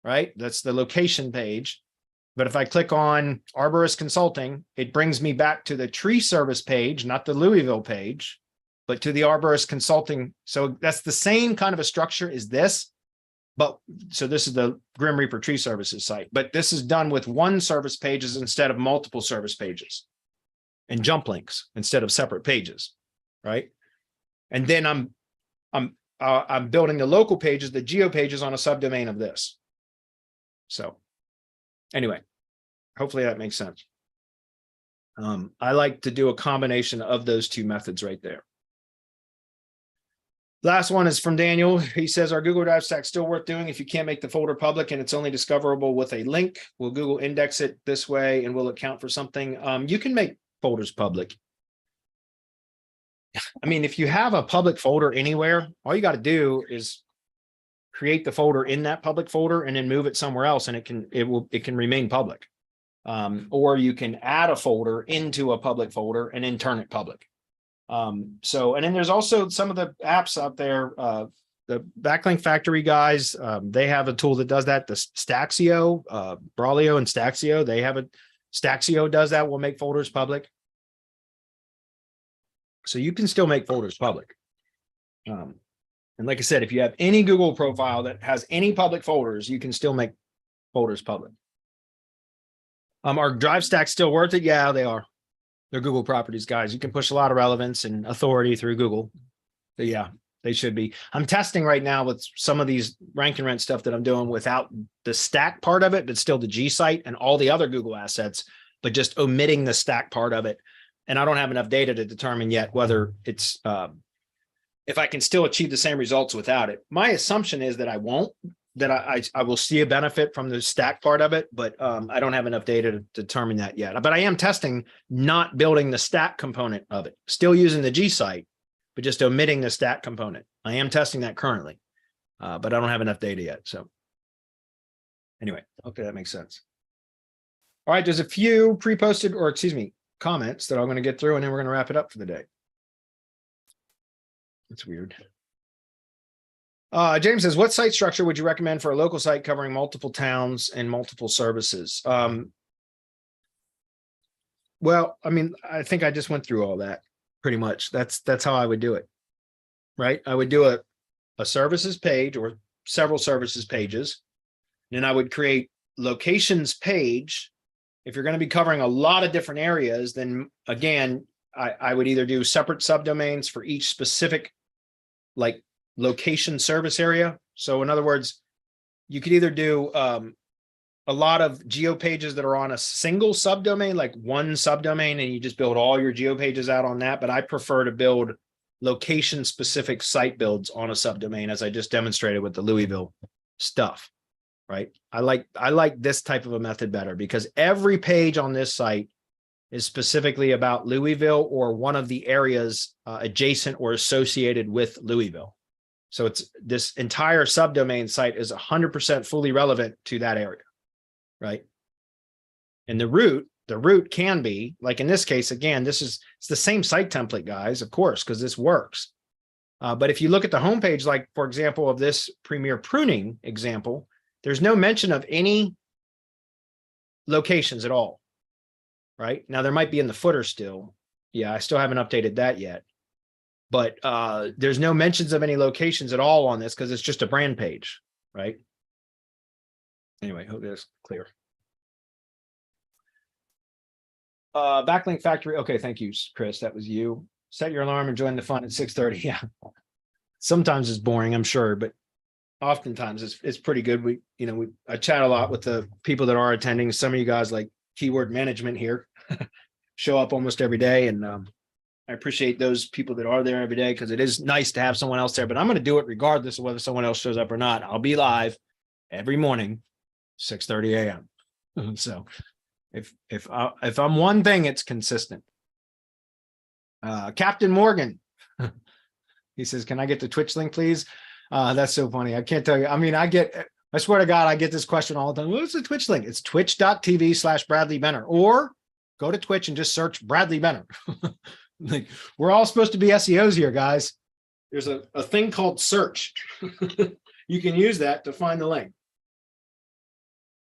right? That's the location page. But if I click on Arborist Consulting, it brings me back to the tree service page, not the Louisville page, but to the Arborist Consulting. So that's the same kind of a structure as this. But so this is the Grim Reaper Tree Services site, but this is done with one service pages instead of multiple service pages, and jump links instead of separate pages, right? And then I'm building the local pages, the geo pages on a subdomain of this. So anyway, hopefully that makes sense. I like to do a combination of those two methods right there. Last one is from Daniel. He says, our Google Drive stack still worth doing if you can't make the folder public and it's only discoverable with a link? Will Google index it this way and will it count for something? You can make folders public. I mean, if you have a public folder anywhere, all you got to do is create the folder in that public folder and then move it somewhere else, and it can remain public. Or you can add a folder into a public folder and then turn it public. And then there's also some of the apps out there, the Backlink Factory guys, they have a tool that does that. The Staxio, Braulio and Staxio, they have Staxio does that, will make folders public. So you can still make folders public. And like I said, if you have any Google profile that has any public folders, you can still make folders public. Are Drive stacks still worth it? Yeah, they are. They're Google properties, guys. You can push a lot of relevance and authority through Google. But yeah, they should be. I'm testing right now with some of these rank and rent stuff that I'm doing without the stack part of it, but still the G site and all the other Google assets, but just omitting the stack part of it. And I don't have enough data to determine yet whether it's, if I can still achieve the same results without it. My assumption is that I won't, that I will see a benefit from the stack part of it, but I don't have enough data to determine that yet. But I am testing not building the stack component of it, still using the G site, but just omitting the stack component. I am testing that currently, but I don't have enough data yet. So anyway, okay, that makes sense. All right, there's a few pre-posted, or excuse me, comments that I'm going to get through, and then we're going to wrap it up for the day. That's weird. James says, what site structure would you recommend for a local site covering multiple towns and multiple services? Well, I mean, I think I just went through all that pretty much. That's how I would do it, right? I would do a services page or several services pages. Then I would create locations page. If you're going to be covering a lot of different areas, then again, I would either do separate subdomains for each specific like location service area. So in other words, you could either do a lot of geo pages that are on a single subdomain, like one subdomain, and you just build all your geo pages out on that. But I prefer to build location specific site builds on a subdomain, as I just demonstrated with the Louisville stuff, right? I like this type of a method better because every page on this site is specifically about Louisville or one of the areas adjacent or associated with Louisville. So it's this entire subdomain site is 100% fully relevant to that area, right? And the root can be, like in this case, again, it's the same site template, guys, of course, because this works. But if you look at the homepage, like, for example, of this Premier Pruning example, there's no mention of any locations at all, right? Now, there might be in the footer still. Yeah, I still haven't updated that yet. But there's no mentions of any locations at all on this because it's just a brand page, right? Anyway, hope that's clear. Backlink Factory. Okay, thank you, Chris. That was you. Set your alarm and join the fun at 6:30. Yeah. Sometimes it's boring, I'm sure, but oftentimes it's pretty good. I chat a lot with the people that are attending. Some of you guys like keyword management here show up almost every day, and I appreciate those people that are there every day because it is nice to have someone else there, but I'm going to do it regardless of whether someone else shows up or not. I'll be live every morning, 6:30 a.m. So if I'm one thing, it's consistent. Captain Morgan, He says, can I get the Twitch link, please? That's so funny. I can't tell you. I mean, I swear to God, I get this question all the time. What's the Twitch link? It's twitch.tv/Bradley Benner, or go to Twitch and just search Bradley Benner. Like, we're all supposed to be SEOs here, guys. There's a thing called search. You can use that to find the link.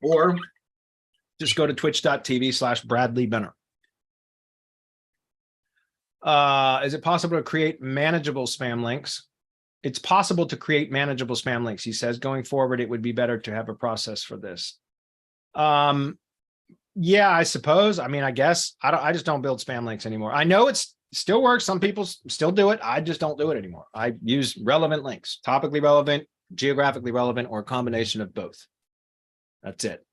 Or just go to twitch.tv/Bradley Benner. Is it possible to create manageable spam links? It's possible to create manageable spam links. He says, going forward, it would be better to have a process for this. Yeah, I suppose. I mean, I guess I just don't build spam links anymore. I know it's still works. Some people still do it. I just don't do it anymore. I use relevant links, topically relevant, geographically relevant, or a combination of both. That's it.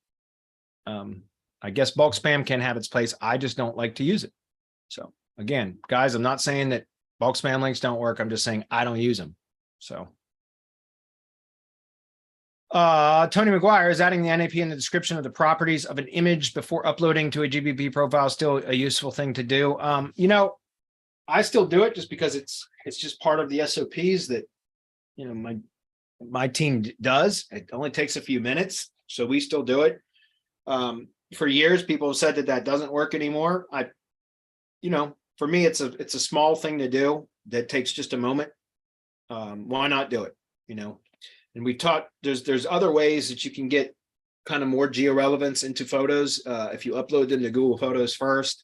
I guess bulk spam can have its place. I just don't like to use it. So again, guys, I'm not saying that bulk spam links don't work. I'm just saying I don't use them. So Tony McGuire, is adding the NAP in the description of the properties of an image before uploading to a GBP profile still a useful thing to do? You know, I still do it just because it's just part of the SOPs that, you know, my team does. It only takes a few minutes, so we still do it. For years, people have said that doesn't work anymore. You know, for me, it's a small thing to do that takes just a moment. Why not do it? You know, and we taught there's other ways that you can get kind of more geo-relevance into photos if you upload them to Google Photos first.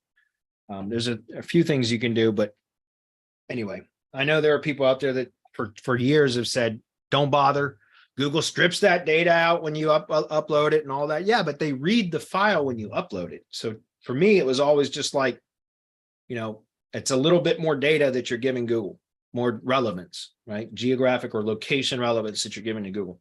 There's a few things you can do, but anyway, I know there are people out there that for years have said, don't bother. Google strips that data out when you upload it and all that. Yeah, but they read the file when you upload it. So for me, it was always just like, you know, it's a little bit more data that you're giving Google, more relevance, right? Geographic or location relevance that you're giving to Google.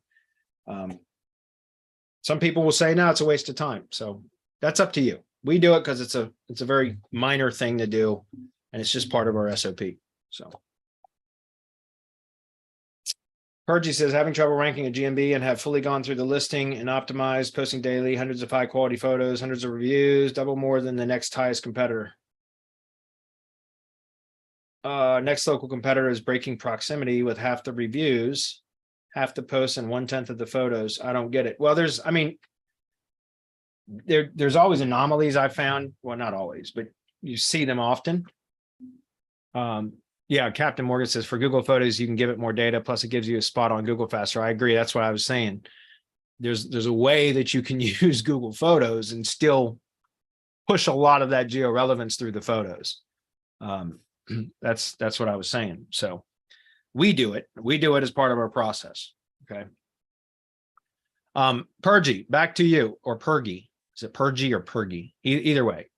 Some people will say, no, it's a waste of time. So that's up to you. We do it because it's a very minor thing to do, and it's just part of our SOP. So Purgy says, having trouble ranking a GMB and have fully gone through the listing and optimized, posting daily, hundreds of high quality photos, hundreds of reviews, double more than the next highest competitor. Next local competitor is breaking proximity with half the reviews, half the posts, and 1/10 of the photos. I don't get it. Well, there's always anomalies I've found. Well, not always, but you see them often. Yeah, Captain Morgan says for Google Photos, you can give it more data, plus it gives you a spot on Google faster. I agree. That's what I was saying. There's a way that you can use Google Photos and still push a lot of that geo-relevance through the photos. That's what I was saying. So we do it. We do it as part of our process. Okay. Purgy, back to you, or Purgy. Is it Purgy or Purgy? Either way.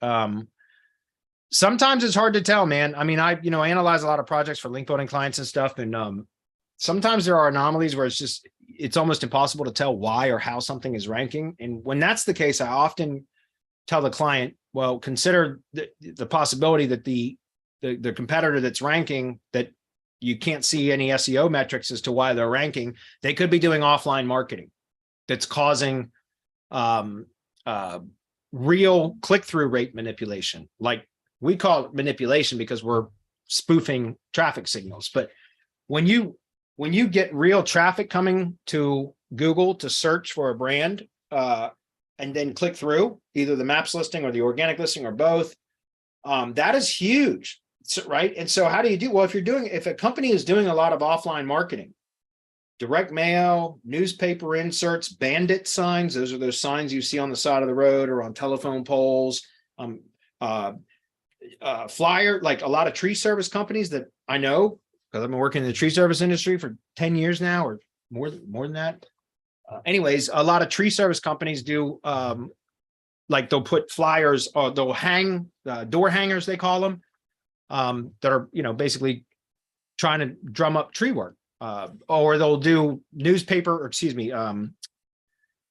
Sometimes it's hard to tell, man. I mean, I analyze a lot of projects for link building clients and stuff. And sometimes there are anomalies where it's almost impossible to tell why or how something is ranking. And when that's the case, I often tell the client, well, consider the possibility that the competitor that's ranking, that you can't see any SEO metrics as to why they're ranking. They could be doing offline marketing that's causing real click-through rate manipulation. Like, we call it manipulation because we're spoofing traffic signals. But when you get real traffic coming to Google to search for a brand and then click through either the maps listing or the organic listing or both, that is huge. So, right. And so how do you do? Well, if a company is doing a lot of offline marketing, direct mail, newspaper inserts, bandit signs, those are those signs you see on the side of the road or on telephone poles, flyer, like a lot of tree service companies that I know, because I've been working in the tree service industry for 10 years now, or more than that. Anyways, a lot of tree service companies do, like they'll put flyers, or they'll hang door hangers, they call them, that are, basically trying to drum up tree work, or they'll do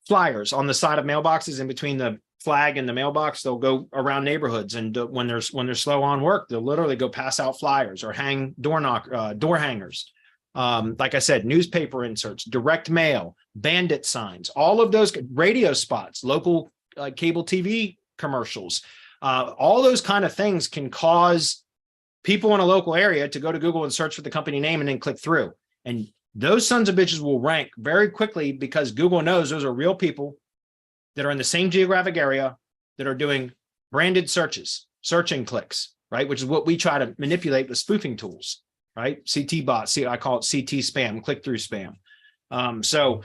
flyers on the side of mailboxes in between the flag and the mailbox. They'll go around neighborhoods, and when they're slow on work, they'll literally go pass out flyers or hang door hangers. Like I said, newspaper inserts, direct mail, bandit signs, all of those, radio spots, local cable TV commercials, all those kind of things can cause people in a local area to go to Google and search for the company name and then click through. And those sons of bitches will rank very quickly because Google knows those are real people that are in the same geographic area that are doing branded searches, searching clicks, right? Which is what we try to manipulate with spoofing tools, right? CT bots, I call it CT spam, click-through spam. So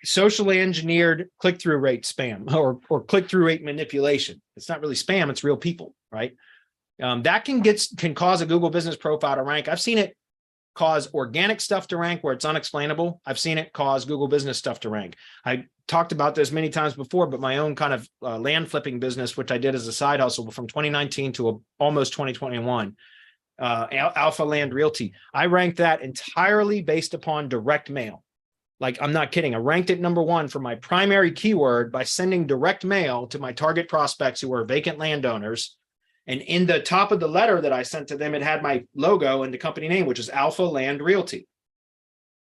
socially engineered click-through rate spam or click-through rate manipulation. It's not really spam, it's real people, right? That can cause a Google business profile to rank. I've seen it cause organic stuff to rank where it's unexplainable. I've seen it cause Google business stuff to rank. I talked about this many times before, but my own kind of land flipping business, which I did as a side hustle from 2019 to almost 2021, Alpha Land Realty. I ranked that entirely based upon direct mail. Like, I'm not kidding. I ranked it #1 for my primary keyword by sending direct mail to my target prospects who were vacant landowners. And in the top of the letter that I sent to them, it had my logo and the company name, which is Alpha Land Realty.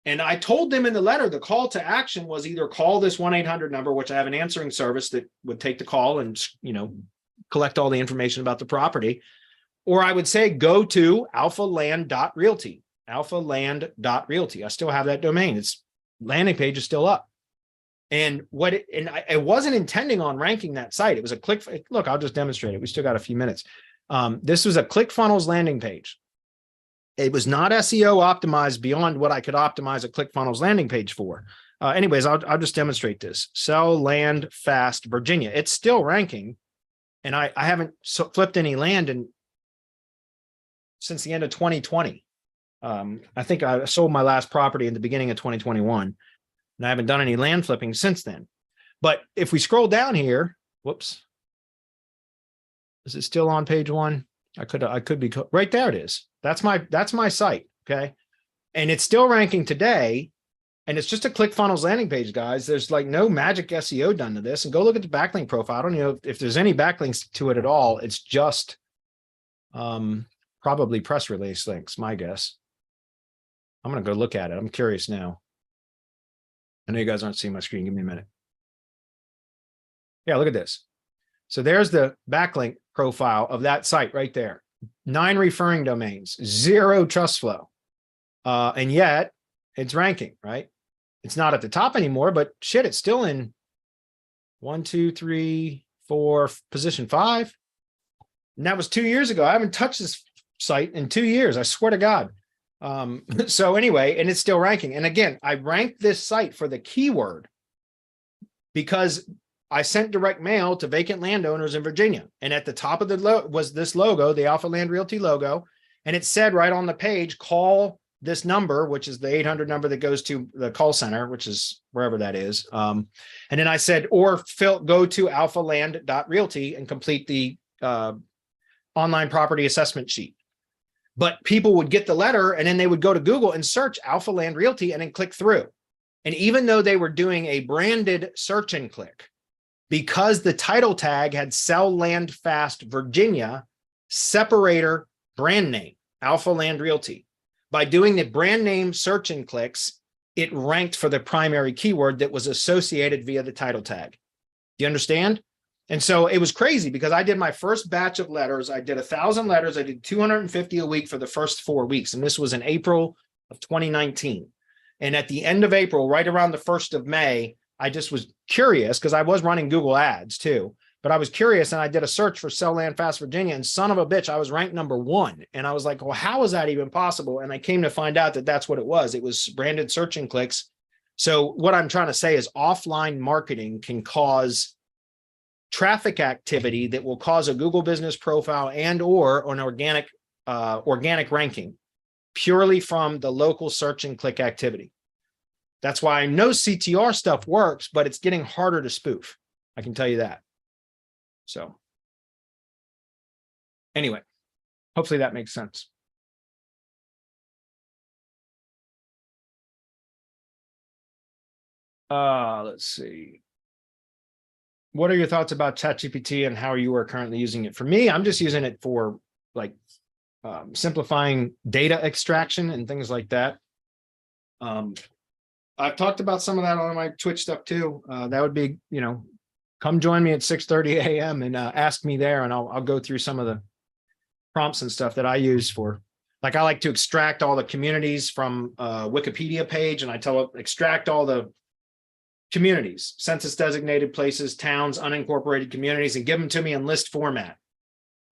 And I told them in the letter, the call to action was either call this 1-800 number, which I have an answering service that would take the call and, collect all the information about the property. Or I would say, go to alphaland.realty, alphaland.realty. I still have that domain. Its landing page is still up. And I wasn't intending on ranking that site. It was a look, I'll just demonstrate it. We still got a few minutes. This was a ClickFunnels landing page. It was not SEO optimized beyond what I could optimize a ClickFunnels landing page for. Anyways, I'll just demonstrate this. Sell land fast, Virginia. It's still ranking. And I haven't flipped any land since the end of 2020. I think I sold my last property in the beginning of 2021. And I haven't done any land flipping since then. But if we scroll down here, whoops. Is it still on page 1? I could be right there. It is. That's my site. Okay. And it's still ranking today. And it's just a ClickFunnels landing page, guys. There's like no magic SEO done to this. And go look at the backlink profile. I don't know if there's any backlinks to it at all. It's just probably press release links, my guess. I'm going to go look at it. I'm curious now. I know you guys aren't seeing my screen. Give me a minute. Yeah, look at this. So there's the backlink profile of that site right there. 9 referring domains, 0 trust flow. And yet it's ranking, right? It's not at the top anymore, but shit, it's still in 1, 2, 3, 4, position 5. And that was 2 years ago. I haven't touched this site in 2 years. I swear to God. So anyway, and it's still ranking. And again, I ranked this site for the keyword because I sent direct mail to vacant landowners in Virginia. And at the top of the was this logo, the Alpha Land Realty logo. And it said right on the page, call this number, which is the 800 number that goes to the call center, which is wherever that is. And then I said, or go to alphaland.realty and complete the online property assessment sheet. But people would get the letter and then they would go to Google and search Alpha Land Realty and then click through. And even though they were doing a branded search and click, because the title tag had Sell Land Fast Virginia, separator brand name, Alpha Land Realty. By doing the brand name search and clicks, it ranked for the primary keyword that was associated via the title tag. Do you understand? And so it was crazy because I did my first batch of letters. I did 1,000 letters. I did 250 a week for the first 4 weeks. And this was in April of 2019. And at the end of April, right around the 1st of May, I just was curious because I was running Google ads too, but I was curious and I did a search for Sell Land Fast Virginia and son of a bitch, I was ranked #1. And I was like, well, how is that even possible? And I came to find out that that's what it was. It was branded search and clicks. So what I'm trying to say is offline marketing can cause traffic activity that will cause a Google business profile and or an organic ranking purely from the local search and click activity. That's why I know CTR stuff works, but it's getting harder to spoof. I can tell you that. So anyway, hopefully that makes sense. Let's see. What are your thoughts about ChatGPT and how you are currently using it? For me, I'm just using it for like simplifying data extraction and things like that. I've talked about some of that on my Twitch stuff too. That would be, come join me at 6:30 a.m. and ask me there, and I'll go through some of prompts and stuff that I use for, like, I like to extract all the communities from a Wikipedia page, and I tell it, extract all the communities, census designated places, towns, unincorporated communities, and give them to me in list format.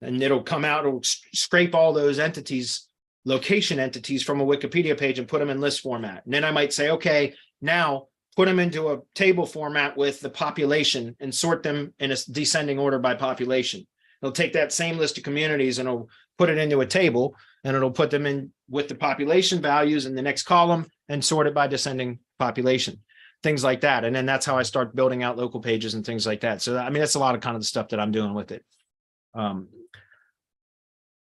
And it'll come out, it'll scrape all those entities, location entities from a Wikipedia page and put them in list format. And then I might say, okay, now put them into a table format with the population and sort them in a descending order by population. It'll take that same list of communities and it'll put it into a table, and it'll put them in with the population values in the next column and sort it by descending population, things like that. And then that's how I start building out local pages and things like that. So, I mean, that's a lot of kind of the stuff that I'm doing with it.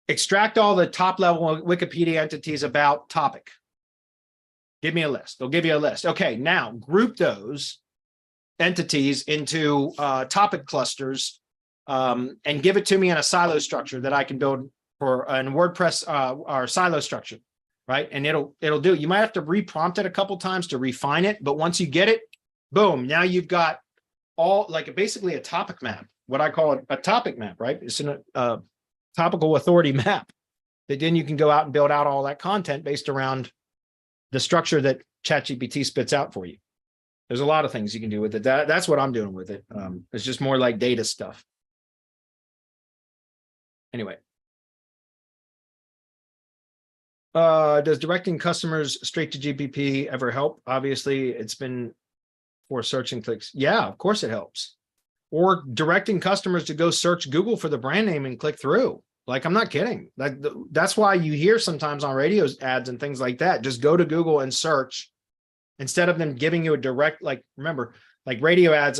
Extract all the top level Wikipedia entities about topic. Give me a list. They'll give you a list. Okay, now group those entities into topic clusters and give it to me in a silo structure that I can build for in WordPress or silo structure, right? And it'll do. You might have to reprompt it a couple times to refine it, but once you get it, boom, now you've got all, like, basically a topic map, what I call a topic map, right? It's a topical authority map that then you can go out and build out all that content based around the structure that ChatGPT spits out for you. There's a lot of things you can do with it. That's what I'm doing with it. It's just more like data stuff. Anyway. Does directing customers straight to GPP ever help? Obviously, it's been for searching clicks. Yeah, of course it helps. Or directing customers to go search Google for the brand name and click through. Like, I'm not kidding. Like, that's why you hear sometimes on radio ads and things like that. Just go to Google and search instead of them giving you a direct, like, remember, like radio ads,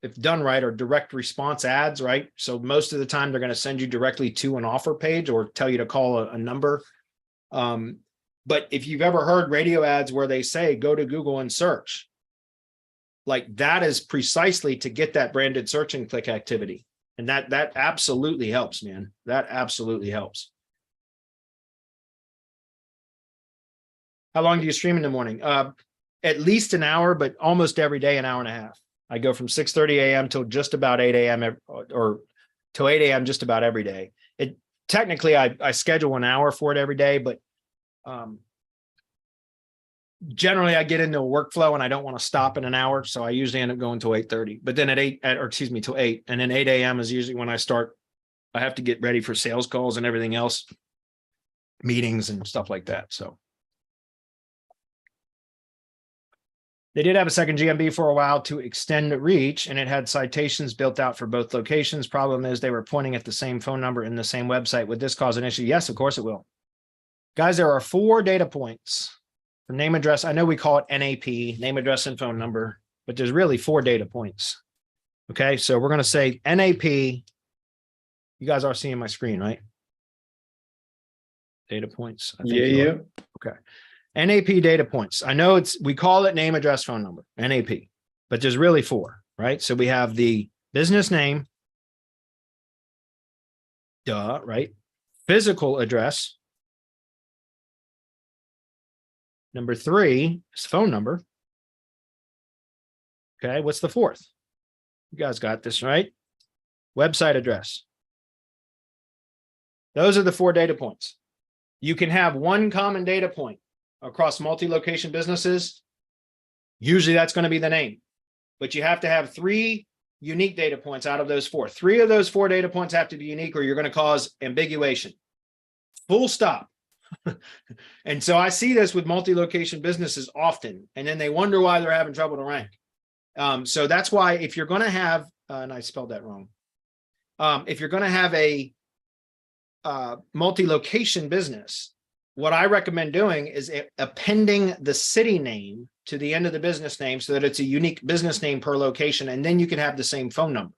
if done right, are direct response ads, right? So most of the time they're going to send you directly to an offer page or tell you to call a number. But if you've ever heard radio ads where they say, go to Google and search, like, that is precisely to get that branded search and click activity. And that absolutely helps, man. That absolutely helps. How long do you stream in the morning? At least an hour, but almost every day, an hour and a half. I go from 6:30 a.m. till just about 8 a.m. or till 8 a.m. just about every day. Technically, I schedule an hour for it every day, but generally I get into a workflow and I don't want to stop in an hour. So I usually end up going till 8:30, but then till 8. And then 8 a.m. is usually when I have to get ready for sales calls and everything else, meetings and stuff like that. So they did have a second GMB for a while to extend reach, and it had citations built out for both locations. Problem is they were pointing at the same phone number in the same website. Would this cause an issue? Yes, of course it will. Guys, there are 4 data points for name, address. I know we call it NAP, name, address, and phone number, but there's really 4 data points. Okay, so we're going to say NAP. You guys are seeing my screen, right? Data points. I think yeah. Okay. NAP data points. I know we call it name, address, phone number, NAP, but there's really 4, right? So we have the business name, right? Physical address. Number 3 is phone number. Okay, what's the 4th? You guys got this, right? Website address. Those are the 4 data points. You can have one common data point across multi-location businesses. Usually that's going to be the name, but you have to have 3 unique data points out of those 4. 3 of those 4 data points have to be unique, or you're going to cause ambiguation. Full stop. And so I see this with multi-location businesses often, and then they wonder why they're having trouble to rank. So that's why if you're going to have, and I spelled that wrong. If you're going to have a multi-location business, what I recommend doing is appending the city name to the end of the business name so that it's a unique business name per location, and then you can have the same phone number,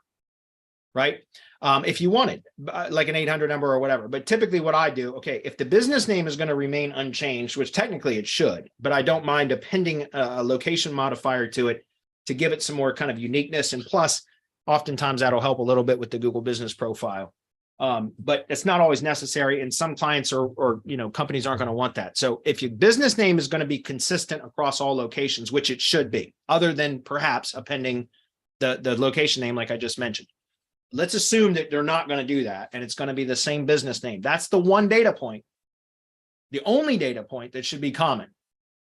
right? If you wanted, like an 800 number or whatever. But typically what I do, okay, if the business name is going to remain unchanged, which technically it should, but I don't mind appending a location modifier to it to give it some more kind of uniqueness. And plus, oftentimes that'll help a little bit with the Google Business Profile. But it's not always necessary, and some clients or companies aren't going to want that. So if your business name is going to be consistent across all locations, which it should be, other than perhaps appending the location name like I just mentioned. let's assume that they're not going to do that, and it's going to be the same business name. That's the one data point, the only data point that should be common,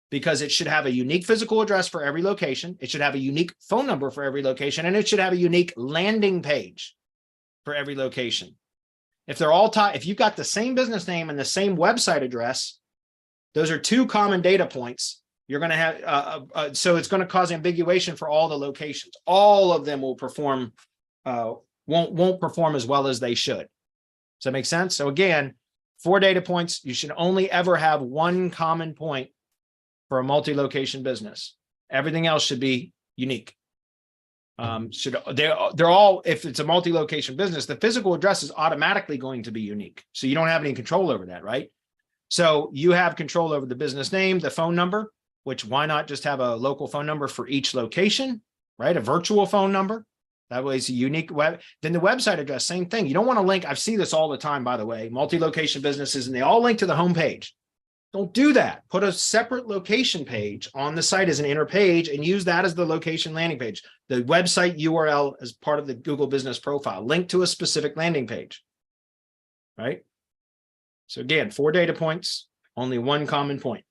because it should have a unique physical address for every location. It should have a unique phone number for every location, and it should have a unique landing page for every location. If they're all tied, if you've got the same business name and the same website address, those are two common data points. You're going to have, so it's going to cause ambiguation for all the locations. All of them will perform, won't perform as well as they should. Does that make sense? So again, 4 data points. You should only ever have one common point for a multi-location business. Everything else should be unique. They're all, if it's a multi-location business, the physical address is automatically going to be unique. So you don't have any control over that, right? So you have control over the business name, the phone number, which why not just have a local phone number for each location, right? A virtual phone number. That way it's a unique web. Then the website address, same thing. You don't want to link. I've seen this all the time, by the way, multi-location businesses, and they all link to the home page. Don't do that. Put a separate location page on the site as an inner page and use that as the location landing page. The website URL as part of the Google business profile, link to a specific landing page, right? So again, 4 data points, only one common point.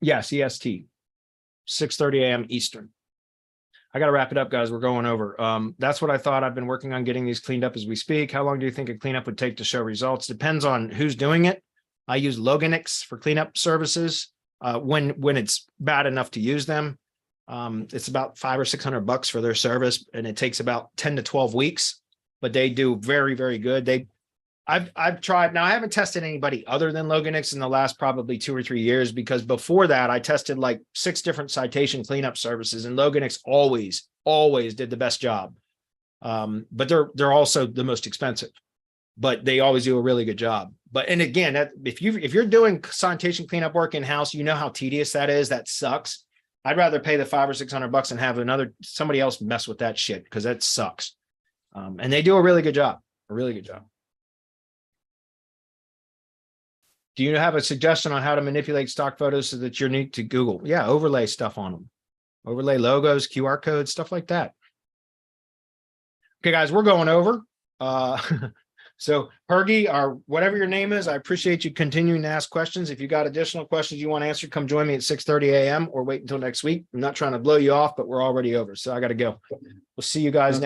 Yes, EST, 6:30 a.m. Eastern. I got to wrap it up, guys. We're going over. That's what I thought. I've been working on getting these cleaned up as we speak. How long do you think a cleanup would take to show results? Depends on who's doing it. I use Loginix for cleanup services when it's bad enough to use them. It's about $500 or $600 for their service, and it takes about 10 to 12 weeks, but they do very, very good. I've tried. Now I haven't tested anybody other than Loginix in the last probably 2 or 3 years, because before that I tested like 6 different citation cleanup services, and Loginix always did the best job. But they're also the most expensive, but they always do a really good job. But, and again, if you're doing citation cleanup work in-house, you know how tedious that is. That sucks. I'd rather pay the $500 or $600 and have somebody else mess with that shit, because that sucks. And they do a really good job, Do you have a suggestion on how to manipulate stock photos so that you're unique to Google? Yeah, overlay stuff on them. Overlay logos, QR codes, stuff like that. Okay, guys, we're going over. So Hergy, or whatever your name is, I appreciate you continuing to ask questions. If you got additional questions you want answered, come join me at 6:30 a.m. or wait until next week. I'm not trying to blow you off, but we're already over, so I got to go. We'll see you guys next.